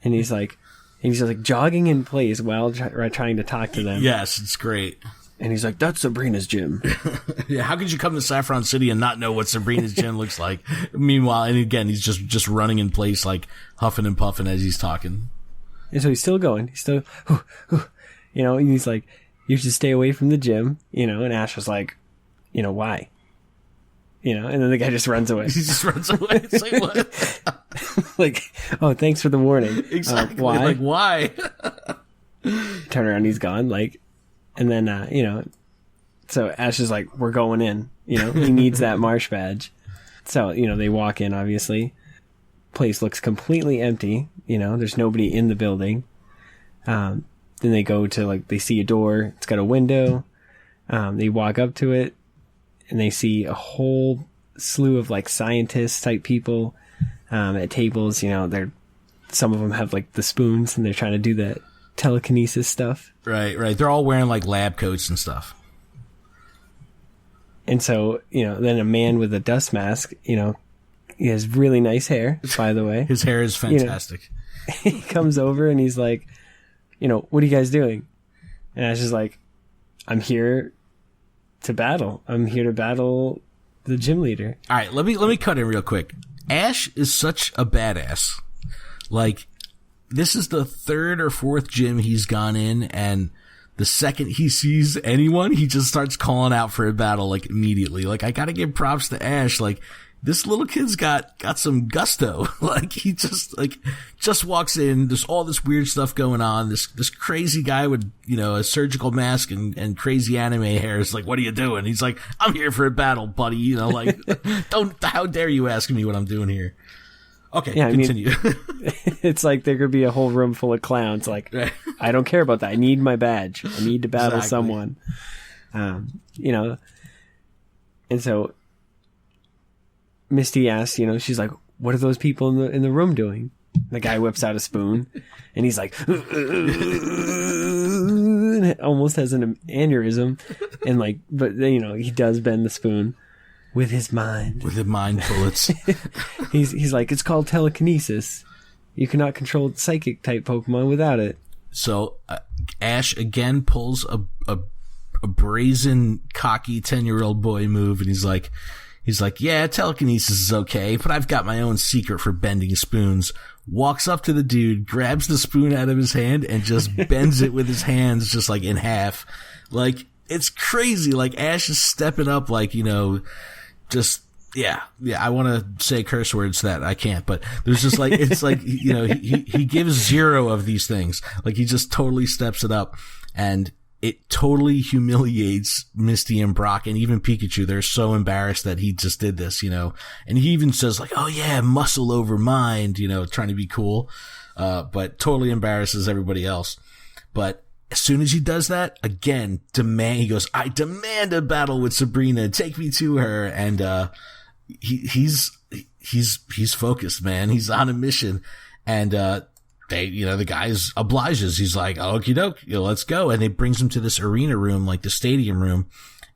And he's just like jogging in place while trying to talk to them. Yes, it's great. And he's like, that's Sabrina's gym. Yeah, how could you come to Saffron City and not know what Sabrina's gym looks like? Meanwhile, and again, he's just running in place, like huffing and puffing as he's talking. And so he's still going. He's still, and he's like, you should stay away from the gym, and Ash was like, why? And then the guy just runs away. He just runs away. It's like, what? Like, oh, thanks for the warning. Exactly. Why? Like, why? Turn around, he's gone. Like, and then, so Ash is like, we're going in. He needs that marsh badge. So, they walk in, obviously. Place looks completely empty. There's nobody in the building. Then they go to, like, they see a door. It's got a window. They walk up to it. And they see a whole slew of like scientists type people at tables. Some of them have like the spoons and they're trying to do that telekinesis stuff. Right. They're all wearing like lab coats and stuff. And so, then a man with a dust mask, he has really nice hair, by the way. His hair is fantastic. He comes over and he's like, what are you guys doing? And Ash is like, I'm here to battle. I'm here to battle the gym leader. All right, let me cut in real quick. Ash is such a badass. Like, this is the third or fourth gym he's gone in, and the second he sees anyone, he just starts calling out for a battle, like, immediately. Like, I gotta give props to Ash. Like, this little kid's got some gusto. Like, he just walks in. There's all this weird stuff going on. This crazy guy with, a surgical mask and crazy anime hair is like, what are you doing? He's like, I'm here for a battle, buddy. How dare you ask me what I'm doing here? Okay, yeah, continue. It's like there could be a whole room full of clowns. Like, I don't care about that. I need my badge. I need to battle someone. And so Misty asks, she's like, what are those people in the room doing? The guy whips out a spoon and he's like, and it almost has an aneurysm. And like, but he does bend the spoon with his mind. With the mind bullets. He's like, it's called telekinesis. You cannot control psychic type Pokemon without it. So Ash again pulls a brazen, cocky 10-year-old boy move, and he's like, yeah, telekinesis is okay, but I've got my own secret for bending spoons. Walks up to the dude, grabs the spoon out of his hand, and just bends it with his hands, just like in half. Like, it's crazy. Like, Ash is stepping up, like, just, yeah, I want to say curse words that I can't, but there's just like, it's like, he gives zero of these things. Like, he just totally steps it up, and it totally humiliates Misty and Brock and even Pikachu. They're so embarrassed that he just did this, and he even says like, oh yeah, muscle over mind, trying to be cool, but totally embarrasses everybody else. But as soon as he does that, again, he goes, I demand a battle with Sabrina. Take me to her. And, he's focused, man. He's on a mission. And, the guy obliges. He's like, okie doke, let's go. And it brings him to this arena room, like the stadium room.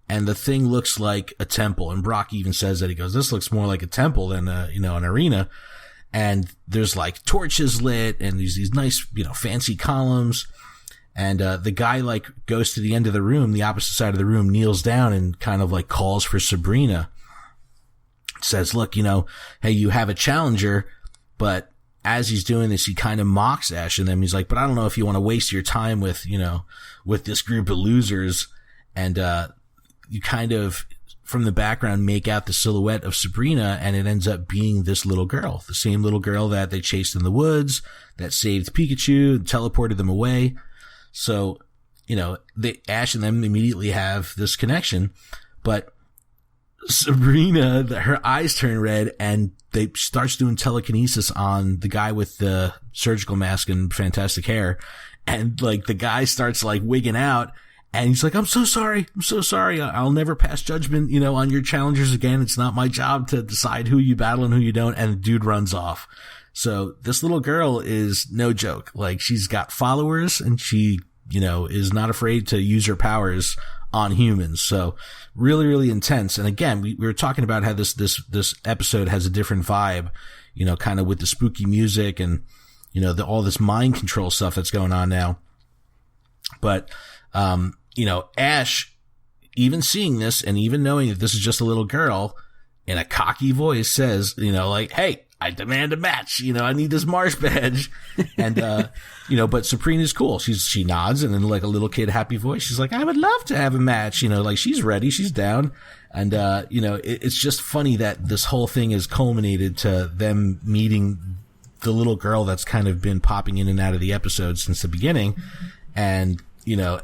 And the thing looks like a temple. And Brock even says that, he goes, this looks more like a temple than an arena. And there's like torches lit and these nice, fancy columns. And, the guy like goes to the end of the room, the opposite side of the room, kneels down and kind of like calls for Sabrina. Says, look, hey, you have a challenger, but as he's doing this, he kind of mocks Ash and them. He's like, but I don't know if you want to waste your time with, with this group of losers. And, you kind of, from the background, make out the silhouette of Sabrina, and it ends up being this little girl, the same little girl that they chased in the woods, that saved Pikachu, and teleported them away. So, Ash and them immediately have this connection, but Sabrina, her eyes turn red, and they starts doing telekinesis on the guy with the surgical mask and fantastic hair. And like the guy starts like wigging out, and he's like, I'm so sorry. I'll never pass judgment, on your challengers again. It's not my job to decide who you battle and who you don't. And the dude runs off. So this little girl is no joke. Like, she's got followers, and she, is not afraid to use her powers on humans. So really, really intense. And again, we were talking about how this episode has a different vibe, kind of with the spooky music and, all this mind control stuff that's going on now. But, Ash, even seeing this and even knowing that this is just a little girl, in a cocky voice says, hey, I demand a match. I need this marsh badge. And, but Sabrina's cool. She nods, and then like a little kid happy voice, she's like, I would love to have a match. Like she's ready. She's down. And, it's just funny that this whole thing has culminated to them meeting the little girl that's kind of been popping in and out of the episode since the beginning. And,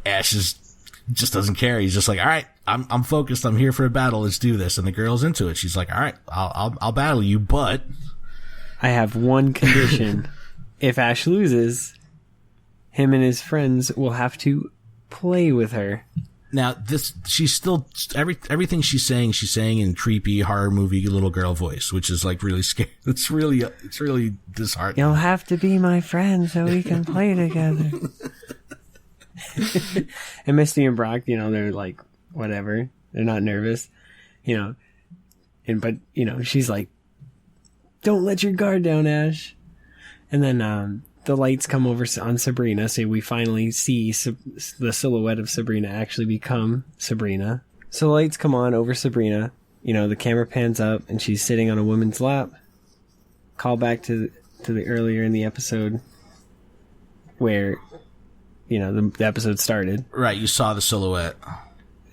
Ash just doesn't care. He's just like, all right, I'm focused. I'm here for a battle. Let's do this. And the girl's into it. She's like, all right, I'll battle you, but I have one condition. If Ash loses, him and his friends will have to play with her. Now, she's still, everything she's saying in creepy horror movie little girl voice, which is like really scary. It's really disheartening. You'll have to be my friend so we can play together. And Misty and Brock, they're like, whatever. They're not nervous, but she's like, don't let your guard down, Ash. And then, the lights come over on Sabrina, so we finally see the silhouette of Sabrina actually become Sabrina. So the lights come on over Sabrina. The camera pans up, and she's sitting on a woman's lap. Call back to the earlier in the episode where, the episode started. Right, you saw the silhouette.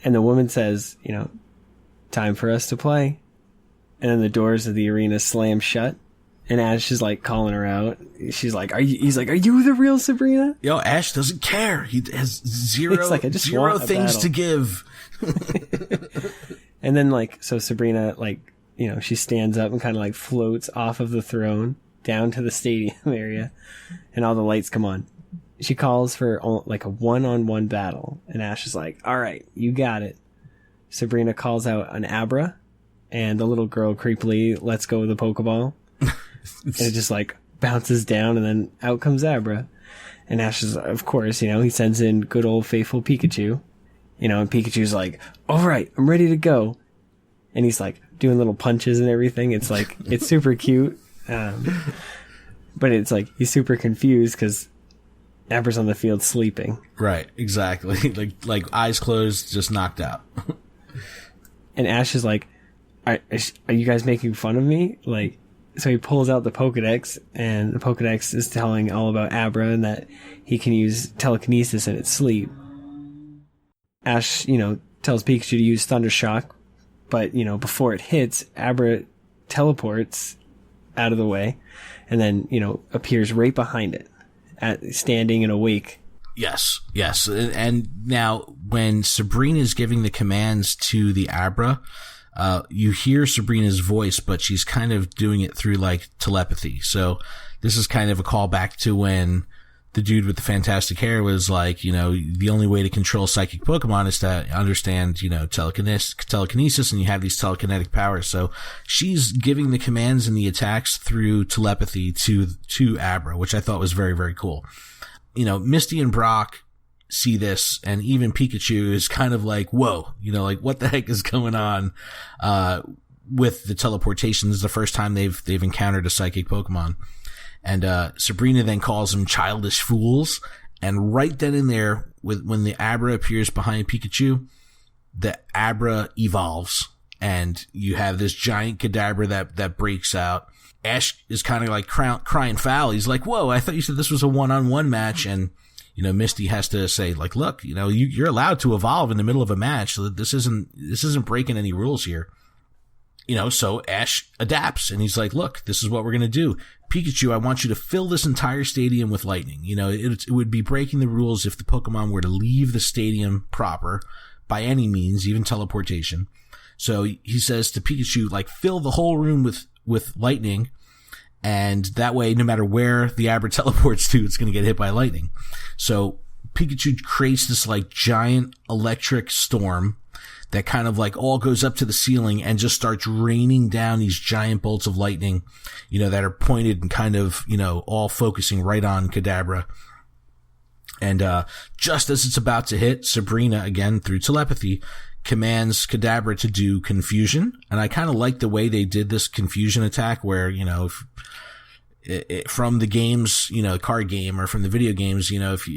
And the woman says, time for us to play. And then the doors of the arena slam shut. And Ash is like calling her out. He's like, are you the real Sabrina? Yo, Ash doesn't care. He has zero things to give. And then so Sabrina, she stands up and kind of floats off of the throne down to the stadium area, and all the lights come on. She calls for a one-on-one battle, and Ash is like, all right, you got it. Sabrina calls out an Abra, and the little girl creepily lets go of the Pokeball. And it just bounces down, and then out comes Abra. And Ash is, of course, he sends in good old faithful Pikachu. And Pikachu's like, all right, I'm ready to go. And he's doing little punches and everything. It's it's super cute. But it's he's super confused because Abra's on the field sleeping. Right, exactly. like eyes closed, just knocked out. And Ash is like, are you guys making fun of me? So he pulls out the Pokedex, and the Pokedex is telling all about Abra and that he can use telekinesis in its sleep. Ash, tells Pikachu to use Thunder Shock, but, before it hits, Abra teleports out of the way and then, appears right behind it, standing and awake. Yes. And now when Sabrina's giving the commands to the Abra, you hear Sabrina's voice, but she's kind of doing it through telepathy. So this is kind of a callback to when the dude with the fantastic hair was the only way to control psychic Pokemon is to understand, telekinesis, and you have these telekinetic powers. So she's giving the commands and the attacks through telepathy to Abra, which I thought was very, very cool. Misty and Brock see this, and even Pikachu is kind of whoa, what the heck is going on, with the teleportation. This is the first time they've encountered a psychic Pokemon. And, Sabrina then calls them childish fools. And right then and there, when the Abra appears behind Pikachu, the Abra evolves, and you have this giant Kadabra that breaks out. Ash is kind of crying foul. He's like, whoa, I thought you said this was a one-on-one match. And, Misty has to say, look, you're allowed to evolve in the middle of a match. So this isn't breaking any rules here. So Ash adapts, and he's like, look, this is what we're going to do. Pikachu, I want you to fill this entire stadium with lightning. It would be breaking the rules if the Pokemon were to leave the stadium proper by any means, even teleportation. So he says to Pikachu, like, fill the whole room with lightning. And that way, no matter where the Abra teleports to, it's going to get hit by lightning. So Pikachu creates this like giant electric storm that kind of like all goes up to the ceiling and just starts raining down these giant bolts of lightning, that are pointed and kind of, all focusing right on Kadabra. And, just as it's about to hit, Sabrina, again, through telepathy, commands Kadabra to do confusion. And I kind of like the way they did this confusion attack where, from the games, card game or from the video games, if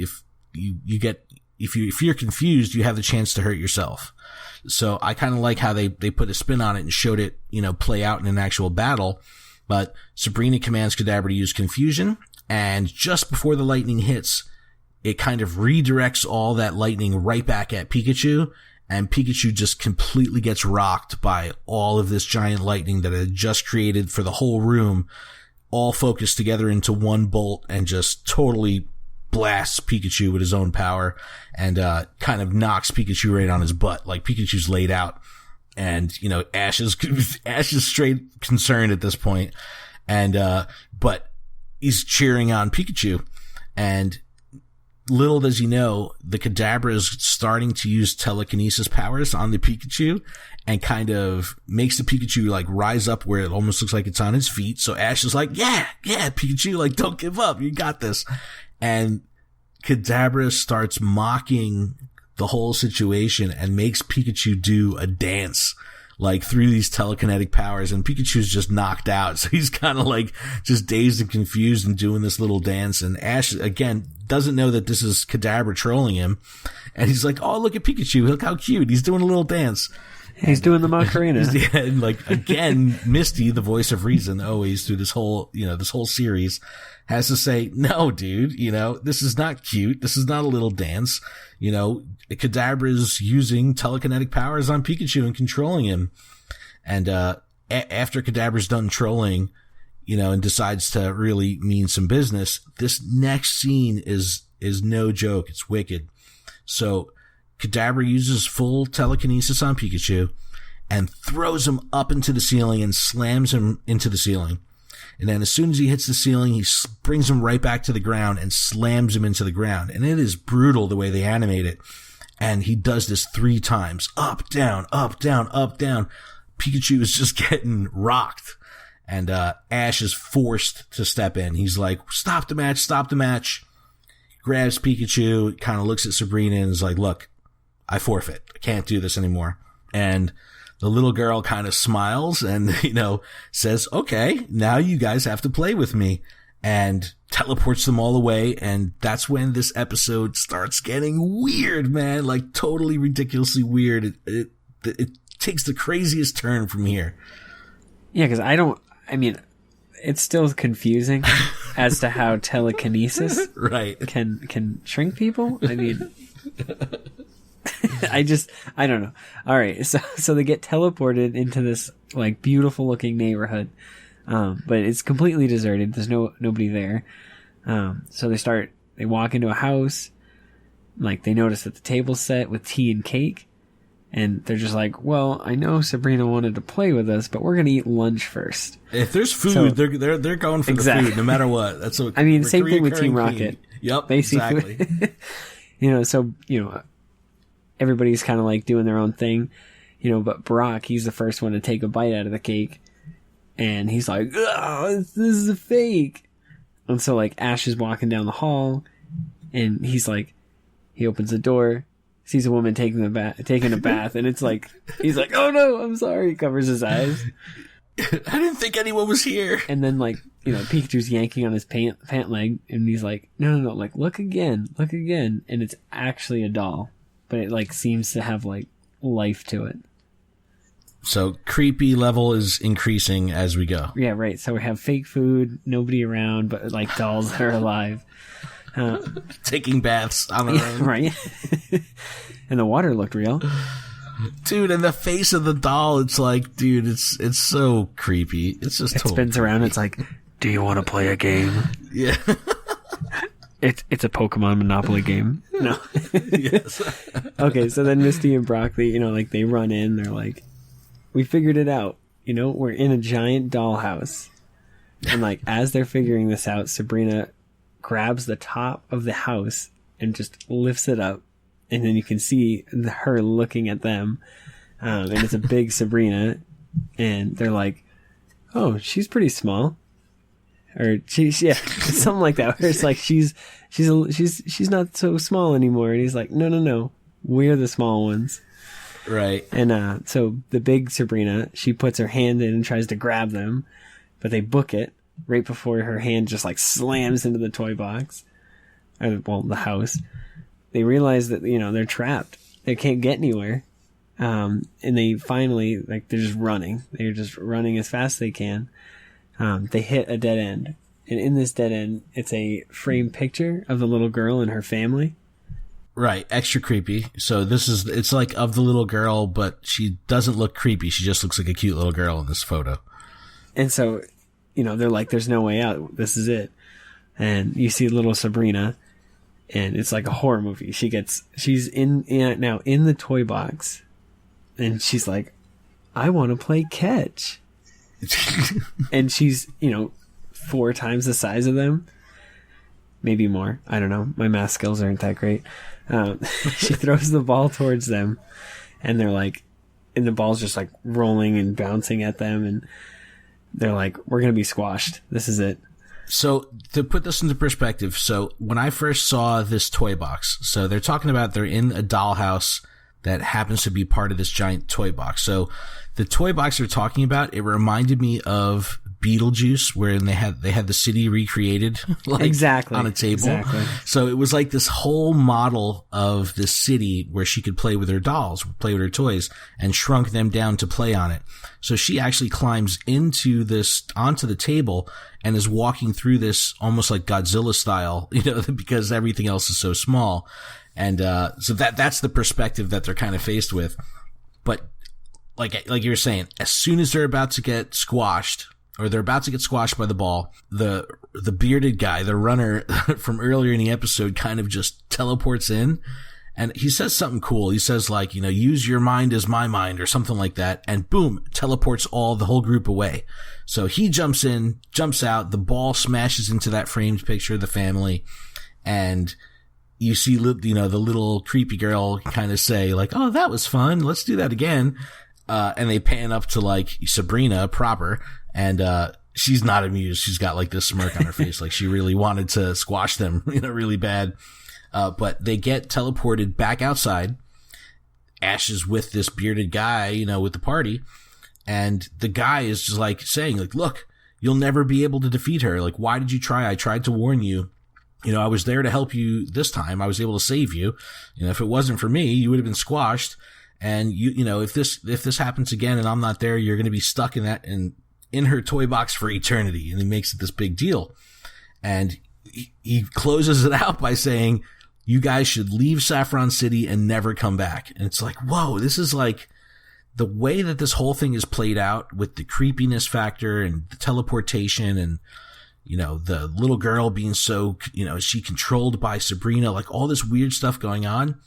you're confused, you have the chance to hurt yourself. So I kind of like how they put a spin on it and showed it, play out in an actual battle. But Sabrina commands Kadabra to use confusion. And just before the lightning hits, it kind of redirects all that lightning right back at Pikachu. And Pikachu just completely gets rocked by all of this giant lightning that it had just created for the whole room, all focused together into one bolt and just totally blasts Pikachu with his own power and kind of knocks Pikachu right on his butt. Like Pikachu's laid out and, Ash is straight concerned at this point. And, but he's cheering on Pikachu. And little does he know, the Kadabra is starting to use telekinesis powers on the Pikachu and kind of makes the Pikachu like rise up where it almost looks like it's on his feet. So Ash is like, yeah, Pikachu, like, don't give up. You got this. And Kadabra starts mocking the whole situation and makes Pikachu do a dance, like through these telekinetic powers, and Pikachu's just knocked out. So he's kind of like just dazed and confused and doing this little dance. And Ash, again, doesn't know that this is Kadabra trolling him. And he's like, oh, look at Pikachu. Look how cute. He's doing a little dance. He's doing the Macarena. Yeah, and like, again, Misty, the voice of reason, always through this whole series, has to say, no, dude, this is not cute. This is not a little dance. Kadabra's using telekinetic powers on Pikachu and controlling him. And, after Kadabra's done trolling, and decides to really mean some business, this next scene is no joke. It's wicked. So Kadabra uses full telekinesis on Pikachu and throws him up into the ceiling and slams him into the ceiling. And then as soon as he hits the ceiling, he brings him right back to the ground and slams him into the ground. And it is brutal the way they animate it. And he does this 3 times. Up, down, up, down, up, down. Pikachu is just getting rocked. And Ash is forced to step in. He's like, stop the match, stop the match. Grabs Pikachu, kind of looks at Sabrina and is like, look, I forfeit. I can't do this anymore. And the little girl kind of smiles and, says, okay, now you guys have to play with me, and teleports them all away. And that's when this episode starts getting weird, man, like totally ridiculously weird. It takes the craziest turn from here. Yeah, because it's still confusing as to how telekinesis right can shrink people. I don't know. All right, so they get teleported into this like beautiful looking neighborhood, but it's completely deserted. There's nobody there. So they walk into a house, like they notice that the table's set with tea and cake, and they're just like, well, I know Sabrina wanted to play with us, but we're gonna eat lunch first. If there's food, they're going for the food no matter what. That's what same thing with Team Rocket. Yep, they exactly. Everybody's kind of like doing their own thing, but Brock, he's the first one to take a bite out of the cake, and he's like, oh, this is a fake. And so like Ash is walking down the hall, and he's like, he opens the door, sees a woman taking a bath, and it's like, he's like, oh no, I'm sorry, he covers his eyes. I didn't think anyone was here. And then like, Pikachu's yanking on his pant leg, and he's like, no, like, look again, and it's actually a doll. But it like seems to have like life to it. So creepy level is increasing as we go. Yeah, right. So we have fake food, nobody around, but like dolls that are alive. Taking baths on their own. Right. And the water looked real. Dude, and the face of the doll, it's like, dude, it's so creepy. It's just it spins around, creepy. It's like, do you want to play a game? Yeah. It's a Pokemon Monopoly game. No. Yes. Okay, so then Misty and Brock, they run in. They're like, we figured it out. You know, we're in a giant dollhouse. And like, as they're figuring this out, Sabrina grabs the top of the house and just lifts it up. And then you can see her looking at them. And it's a big Sabrina. And they're like, oh, she's pretty small. Or yeah, something like that. Where it's like, she's not so small anymore. And he's like, no, we're the small ones. Right. And so the big Sabrina, she puts her hand in and tries to grab them, but they book it right before her hand just like slams into the toy box. Or, well, the house. They realize that, you know, they're trapped. They can't get anywhere. And they finally, like, they're just running. They're just running as fast as they can. They hit a dead end. And in this dead end, it's a framed picture of the little girl and her family. Right. Extra creepy. So it's like of the little girl, but she doesn't look creepy. She just looks like a cute little girl in this photo. And so, you know, they're like, there's no way out. This is it. And you see little Sabrina, and it's like a horror movie. She's now in the toy box, and she's like, I want to play catch. And she's, you know, 4 times the size of them. Maybe more. I don't know. My math skills aren't that great. She throws the ball towards them, and they're like, and the ball's just like rolling and bouncing at them, and they're like, we're going to be squashed. This is it. So to put this into perspective, so when I first saw this toy box, so they're talking about they're in a dollhouse that happens to be part of this giant toy box. So the toy box they're talking about, it reminded me of Beetlejuice, where they had the city recreated like exactly on a table. Exactly. So it was like this whole model of this city where she could play with her dolls, play with her toys, and shrunk them down to play on it. So she actually climbs onto the table and is walking through this almost like Godzilla style, you know, because everything else is so small. And so that's the perspective that they're kind of faced with. But like you were saying, as soon as they're about to get squashed, or they're about to get squashed by the ball, the bearded guy, the runner from earlier in the episode, kind of just teleports in, and he says something cool. He says like, you know, use your mind as my mind, or something like that, and boom, teleports the whole group away. So he jumps in, jumps out, the ball smashes into that framed picture of the family, and you see, you know, the little creepy girl kind of say like, oh, that was fun, let's do that again. And they pan up to like Sabrina proper, and she's not amused. She's got like this smirk on her face, like she really wanted to squash them, you know, really bad. But they get teleported back outside. Ash is with this bearded guy, you know, with the party, and the guy is just like saying like, look, you'll never be able to defeat her. Like, why did you try? I tried to warn you. You know, I was there to help you this time. I was able to save you. You know, if it wasn't for me, you would have been squashed. And you know, if this happens again and I'm not there, you're going to be stuck in that and in her toy box for eternity. And he makes it this big deal. And he closes it out by saying, you guys should leave Saffron City and never come back. And it's like, whoa, this is like the way that this whole thing is played out with the creepiness factor and the teleportation and, you know, the little girl being so, you know, is she controlled by Sabrina, like all this weird stuff going on.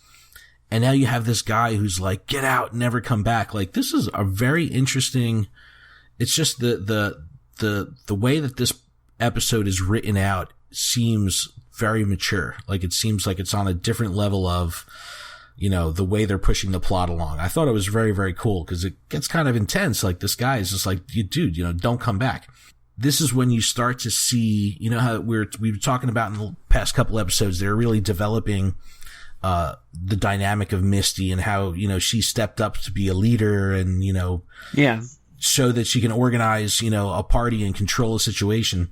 And now you have this guy who's like, get out, never come back. Like, this is a very interesting, it's just the way that this episode is written out seems very mature. Like, it seems like it's on a different level of, you know, the way they're pushing the plot along. I thought it was very, very cool because it gets kind of intense. Like, this guy is just like, dude, you know, don't come back. This is when you start to see, you know, how we were talking about in the past couple episodes, they're really developing the dynamic of Misty and how, you know, she stepped up to be a leader and, you know, show that she can organize, you know, a party and control a situation.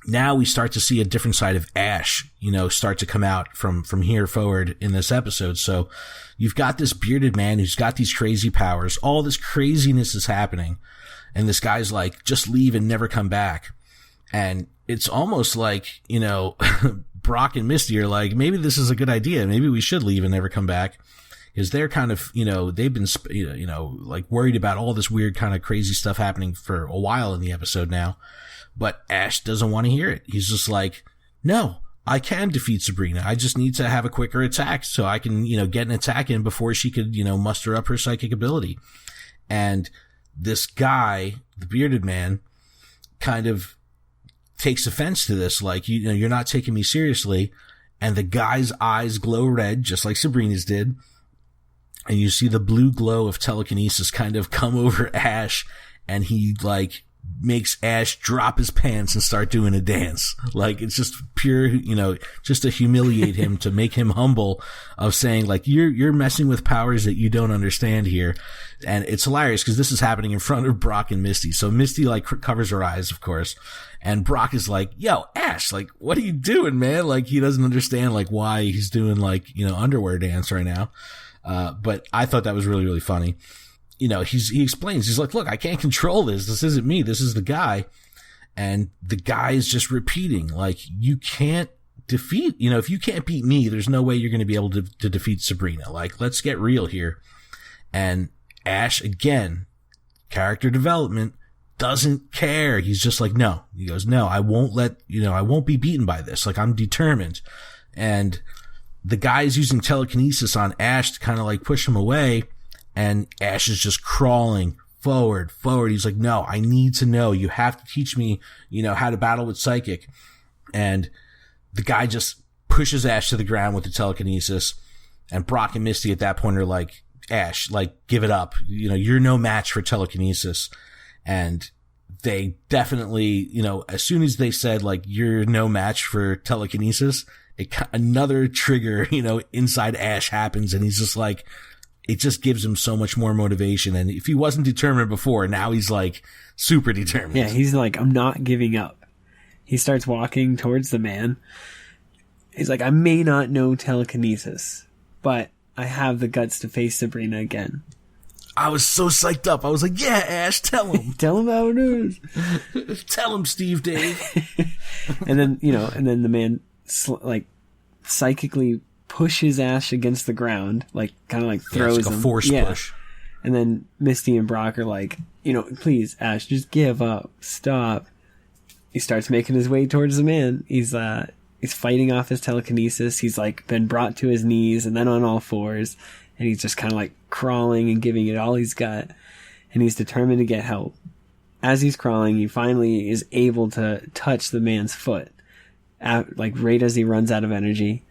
Now we start to see a different side of Ash, you know, start to come out from here forward in this episode. So you've got this bearded man who's got these crazy powers. All this craziness is happening. And this guy's like, just leave and never come back. And it's almost like, you know, Brock and Misty are like, maybe this is a good idea. Maybe we should leave and never come back. Because they're kind of, you know, they've been, you know, like worried about all this weird kind of crazy stuff happening for a while in the episode now. But Ash doesn't want to hear it. He's just like, no, I can defeat Sabrina. I just need to have a quicker attack so I can, you know, get an attack in before she could, you know, muster up her psychic ability. And this guy, the bearded man, kind of takes offense to this. Like, you know, you're not taking me seriously. And the guy's eyes glow red, just like Sabrina's did. And you see the blue glow of telekinesis kind of come over Ash, and he like makes Ash drop his pants and start doing a dance. Like, it's just pure, you know, just to humiliate him, to make him humble, of saying like, you're messing with powers that you don't understand here. And it's hilarious because this is happening in front of Brock and Misty. So Misty like covers her eyes, of course. And Brock is like, yo, Ash, like, what are you doing, man? Like, he doesn't understand like why he's doing like, you know, underwear dance right now. But I thought that was really, really funny. You know, he explains, he's like, look, I can't control this. This isn't me. This is the guy. And the guy is just repeating, like, you can't defeat, you know, if you can't beat me, there's no way you're going to be able to defeat Sabrina. Like, let's get real here. And Ash, again, character development, doesn't care. He's just like, no. He goes, no, I won't be beaten by this. Like, I'm determined. And the guy's using telekinesis on Ash to kind of like push him away. And Ash is just crawling forward. He's like, no, I need to know. You have to teach me, you know, how to battle with Psychic. And the guy just pushes Ash to the ground with the telekinesis. And Brock and Misty at that point are like, Ash, like, give it up. You know, you're no match for telekinesis. And they definitely, you know, as soon as they said, like, you're no match for telekinesis, another trigger, you know, inside Ash happens. And he's just like, it just gives him so much more motivation. And if he wasn't determined before, now he's like super determined. Yeah, he's like, I'm not giving up. He starts walking towards the man. He's like, I may not know telekinesis, but I have the guts to face Sabrina again. I was so psyched up. I was like, yeah, Ash, tell him. Tell him how it is. Tell him, Steve Dave. And then, you know, and then the man like psychically pushes Ash against the ground, like kind of like throws it's like him. A force push. And then Misty and Brock are like, you know, please, Ash, just give up. Stop. He starts making his way towards the man. He's fighting off his telekinesis. He's like been brought to his knees and then on all fours. And he's just kind of like crawling and giving it all he's got. And he's determined to get help. As he's crawling, he finally is able to touch the man's foot. Like right as he runs out of energy.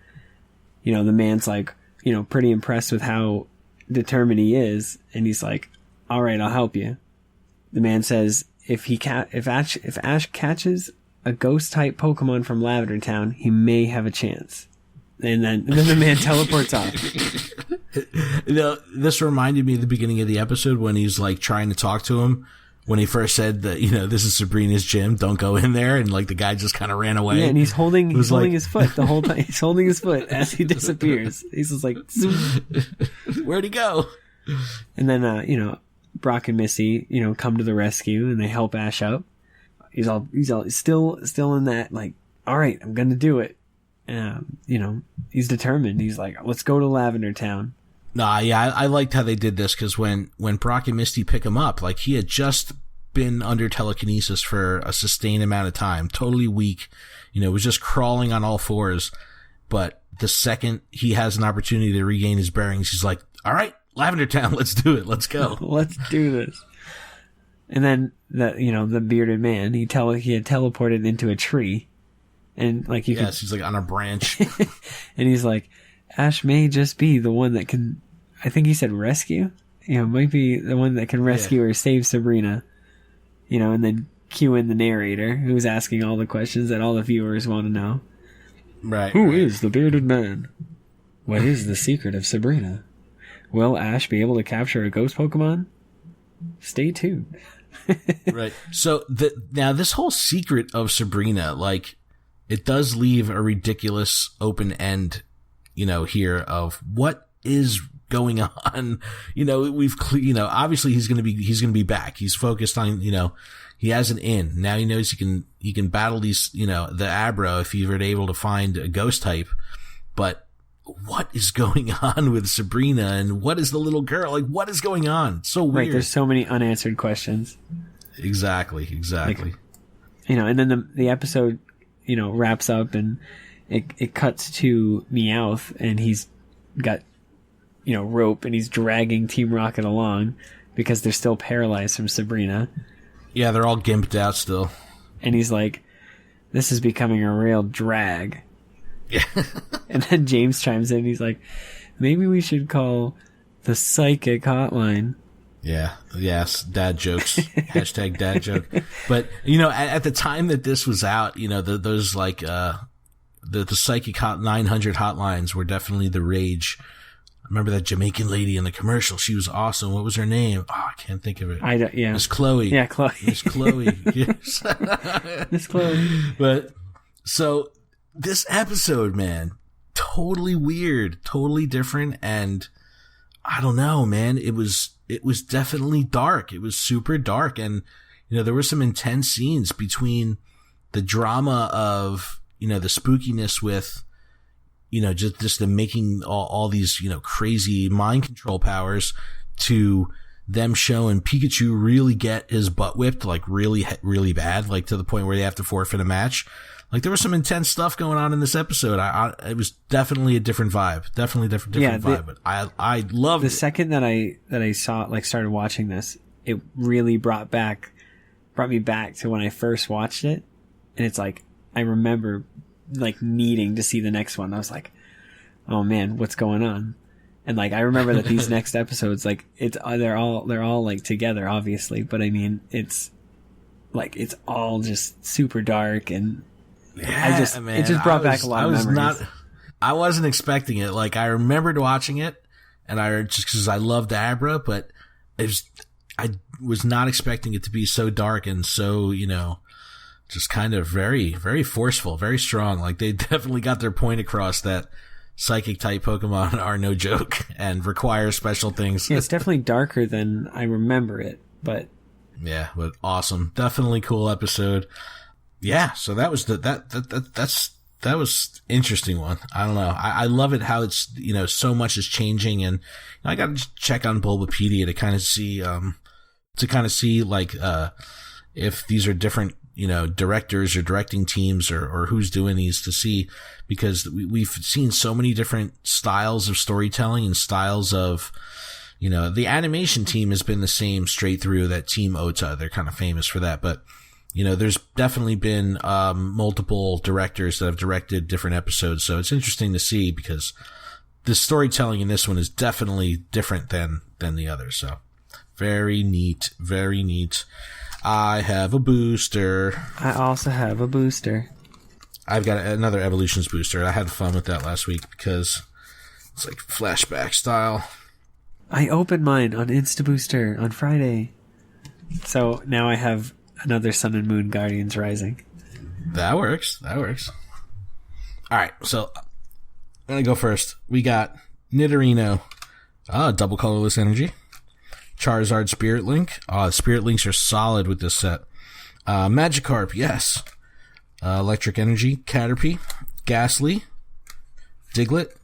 You know, the man's like, you know, pretty impressed with how determined he is. And he's like, all right, I'll help you. The man says, if Ash catches a ghost type Pokemon from Lavender Town, he may have a chance. And then the man teleports off. You know, this reminded me of the beginning of the episode when he's like trying to talk to him. When he first said that, you know, this is Sabrina's gym, don't go in there. And like the guy just kind of ran away. Yeah, and he's holding his foot the whole time. He's holding his foot as he disappears. He's just like, zoom. Where'd he go? And then, you know, Brock and Missy, you know, come to the rescue and they help Ash up. He's still in that, like, all right, I'm going to do it. You know, he's determined. He's like, let's go to Lavender Town. Nah, yeah, I liked how they did this because when Brock and Misty pick him up, like he had just been under telekinesis for a sustained amount of time, totally weak, you know, was just crawling on all fours. But the second he has an opportunity to regain his bearings, he's like, all right, Lavender Town, let's do it. Let's go. Let's do this. And then the bearded man, he had teleported into a tree. And like he's like on a branch. And he's like, Ash may just be the one that can, I think he said rescue? You know, might be the one that can rescue or save Sabrina. You know, and then cue in the narrator who's asking all the questions that all the viewers want to know. Right. Who is the bearded man? What is the secret of Sabrina? Will Ash be able to capture a ghost Pokemon? Stay tuned. Right. So now this whole secret of Sabrina, like, it does leave a ridiculous open end, you know, here of what is going on. You know, obviously he's going to be back. He's focused on, you know, he has an in. Now he knows he can battle these, you know, the Abra if he were able to find a ghost type. But what is going on with Sabrina and what is the little girl? Like, what is going on? It's so weird. Right. There's so many unanswered questions. Exactly. Like, you know, and then the episode, you know, wraps up and it cuts to Meowth and he's got, you know, rope and he's dragging Team Rocket along because they're still paralyzed from Sabrina. Yeah, they're all gimped out still. And he's like, this is becoming a real drag. Yeah. And then James chimes in. He's like, maybe we should call the psychic hotline. Yeah. Yes. Dad jokes. Hashtag dad joke. But, you know, at the time that this was out, you know, those like, the psychic hot 900 hotlines were definitely the rage. I remember that Jamaican lady in the commercial. She was awesome. What was her name? Oh, I can't think of it. Yeah. Miss Chloe. Yeah, Chloe. Miss Chloe. Yes. Miss Chloe. But, so, this episode, man, totally weird, totally different, and I don't know, man, it was definitely dark. It was super dark, and, you know, there were some intense scenes between the drama of, you know, the spookiness with, you know, just the making all these, you know, crazy mind control powers to them showing Pikachu really get his butt whipped, like really, really bad, like to the point where they have to forfeit a match. Like, there was some intense stuff going on in this episode. It was definitely a different vibe. Definitely different vibe. But I loved it. The second that I saw, like, started watching this, it really brought me back to when I first watched it. And it's like, I remember, like, needing to see the next one. I was like, oh man, what's going on? And like, I remember that these next episodes, like, they're all like together, obviously. But I mean, it's like, it's all just super dark and, yeah, it just brought back a lot of memories. I wasn't expecting it. Like, I remembered watching it, and just because I loved Abra, but I was not expecting it to be so dark and so, you know, just kind of very, very forceful, very strong. Like, they definitely got their point across that psychic type Pokemon are no joke and require special things. Yeah, it's definitely darker than I remember it, but yeah, but awesome, definitely cool episode. Yeah, so that was that was interesting one. I don't know. I love it how it's, you know, so much is changing, and I got to check on Bulbapedia to kind of see like if these are different, you know, directors or directing teams or who's doing these, to see, because we've seen so many different styles of storytelling and styles of, you know, the animation team has been the same straight through, that Team Ota. They're kind of famous for that, but you know, there's definitely been multiple directors that have directed different episodes, so it's interesting to see, because the storytelling in this one is definitely different than the others. So very neat, very neat. I have a booster. I also have a booster. I've got another Evolutions booster. I had fun with that last week because it's like flashback style. I opened mine on Instabooster on Friday, so now I have another Sun and Moon Guardians Rising. That works. All right, so I'm going to go first. We got Nidorino, double colorless energy. Charizard Spirit Link. Spirit Links are solid with this set. Magikarp, yes. Electric Energy, Caterpie, Ghastly, Diglett.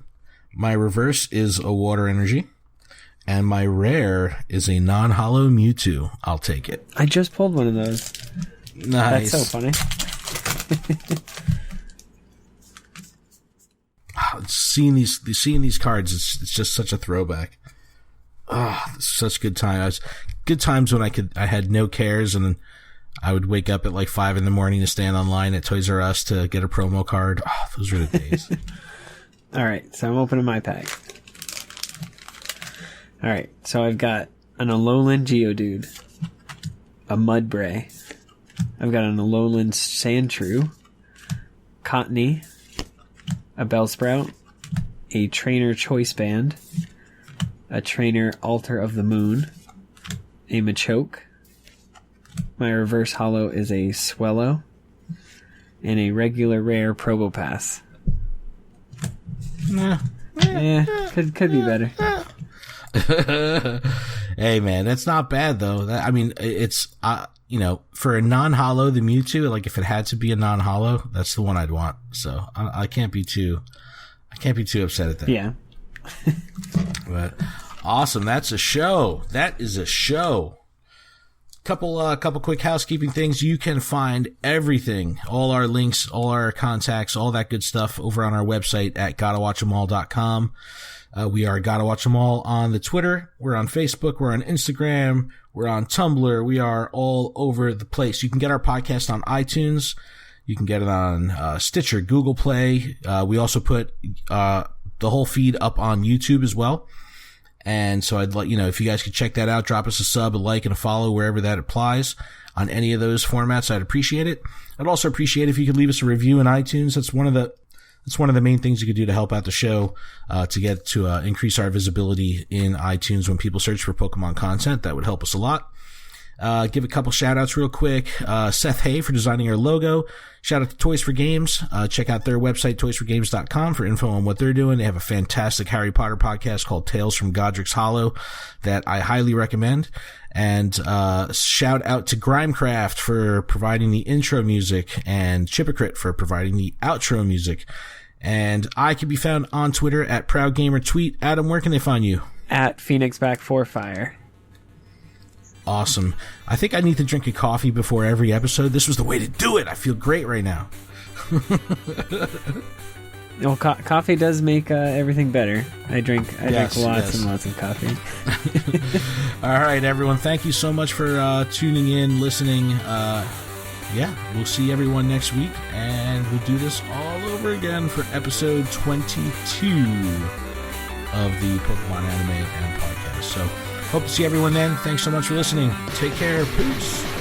My reverse is a Water Energy. And my rare is a non-hollow Mewtwo. I'll take it. I just pulled one of those. Nice. That's so funny. Seeing these cards, it's just such a throwback. Such good times. Good times when I had no cares, and I would wake up at like 5 a.m. to stand online at Toys R Us to get a promo card. Those were the days. All right, so I'm opening my pack. All right, so I've got an Alolan Geodude, a Mudbray. I've got an Alolan Sandshrew, Cottony, a Bellsprout, a Trainer Choice Band, a Trainer Altar of the Moon, a Machoke. My reverse holo is a Swellow, and a regular rare Probopass. Could be better. Hey man, that's not bad though. I mean, it's you know, for a non-holo, the Mewtwo, like if it had to be a non-holo, that's the one I'd want. So I can't be too upset at that. Yeah. But awesome, that's a show. That is a show. Couple quick housekeeping things. You can find everything, all our links, all our contacts, all that good stuff over on our website at gottawatchemall.com. We are Gotta Watch 'Em All on the Twitter. We're on Facebook. We're on Instagram. We're on Tumblr. We are all over the place. You can get our podcast on iTunes. You can get it on Stitcher, Google Play. We also put the whole feed up on YouTube as well. And so I'd like, if you guys could check that out, drop us a sub, a like, and a follow wherever that applies on any of those formats. I'd appreciate it. I'd also appreciate if you could leave us a review in iTunes. That's one of the main things you could do to help out the show, to increase our visibility in iTunes when people search for Pokemon content. That would help us a lot. Give a couple shout outs real quick. Seth Hay for designing our logo. Shout out to Toys for Games. Check out their website, toysforgames.com, for info on what they're doing. They have a fantastic Harry Potter podcast called Tales from Godric's Hollow that I highly recommend. And shout out to Grimecraft for providing the intro music, and Chipocrit for providing the outro music. And I can be found on Twitter at ProudGamerTweet. Adam, where can they find you? At PhoenixBack4Fire. Awesome. I think I need to drink a coffee before every episode. This was the way to do it. I feel great right now. Well, coffee does make everything better. I drink lots and lots of coffee. All right, everyone. Thank you so much for tuning in, listening. We'll see everyone next week, and we'll do this all over again for episode 22 of the Pokemon Anime and Podcast. So, hope to see everyone then. Thanks so much for listening. Take care. Peace.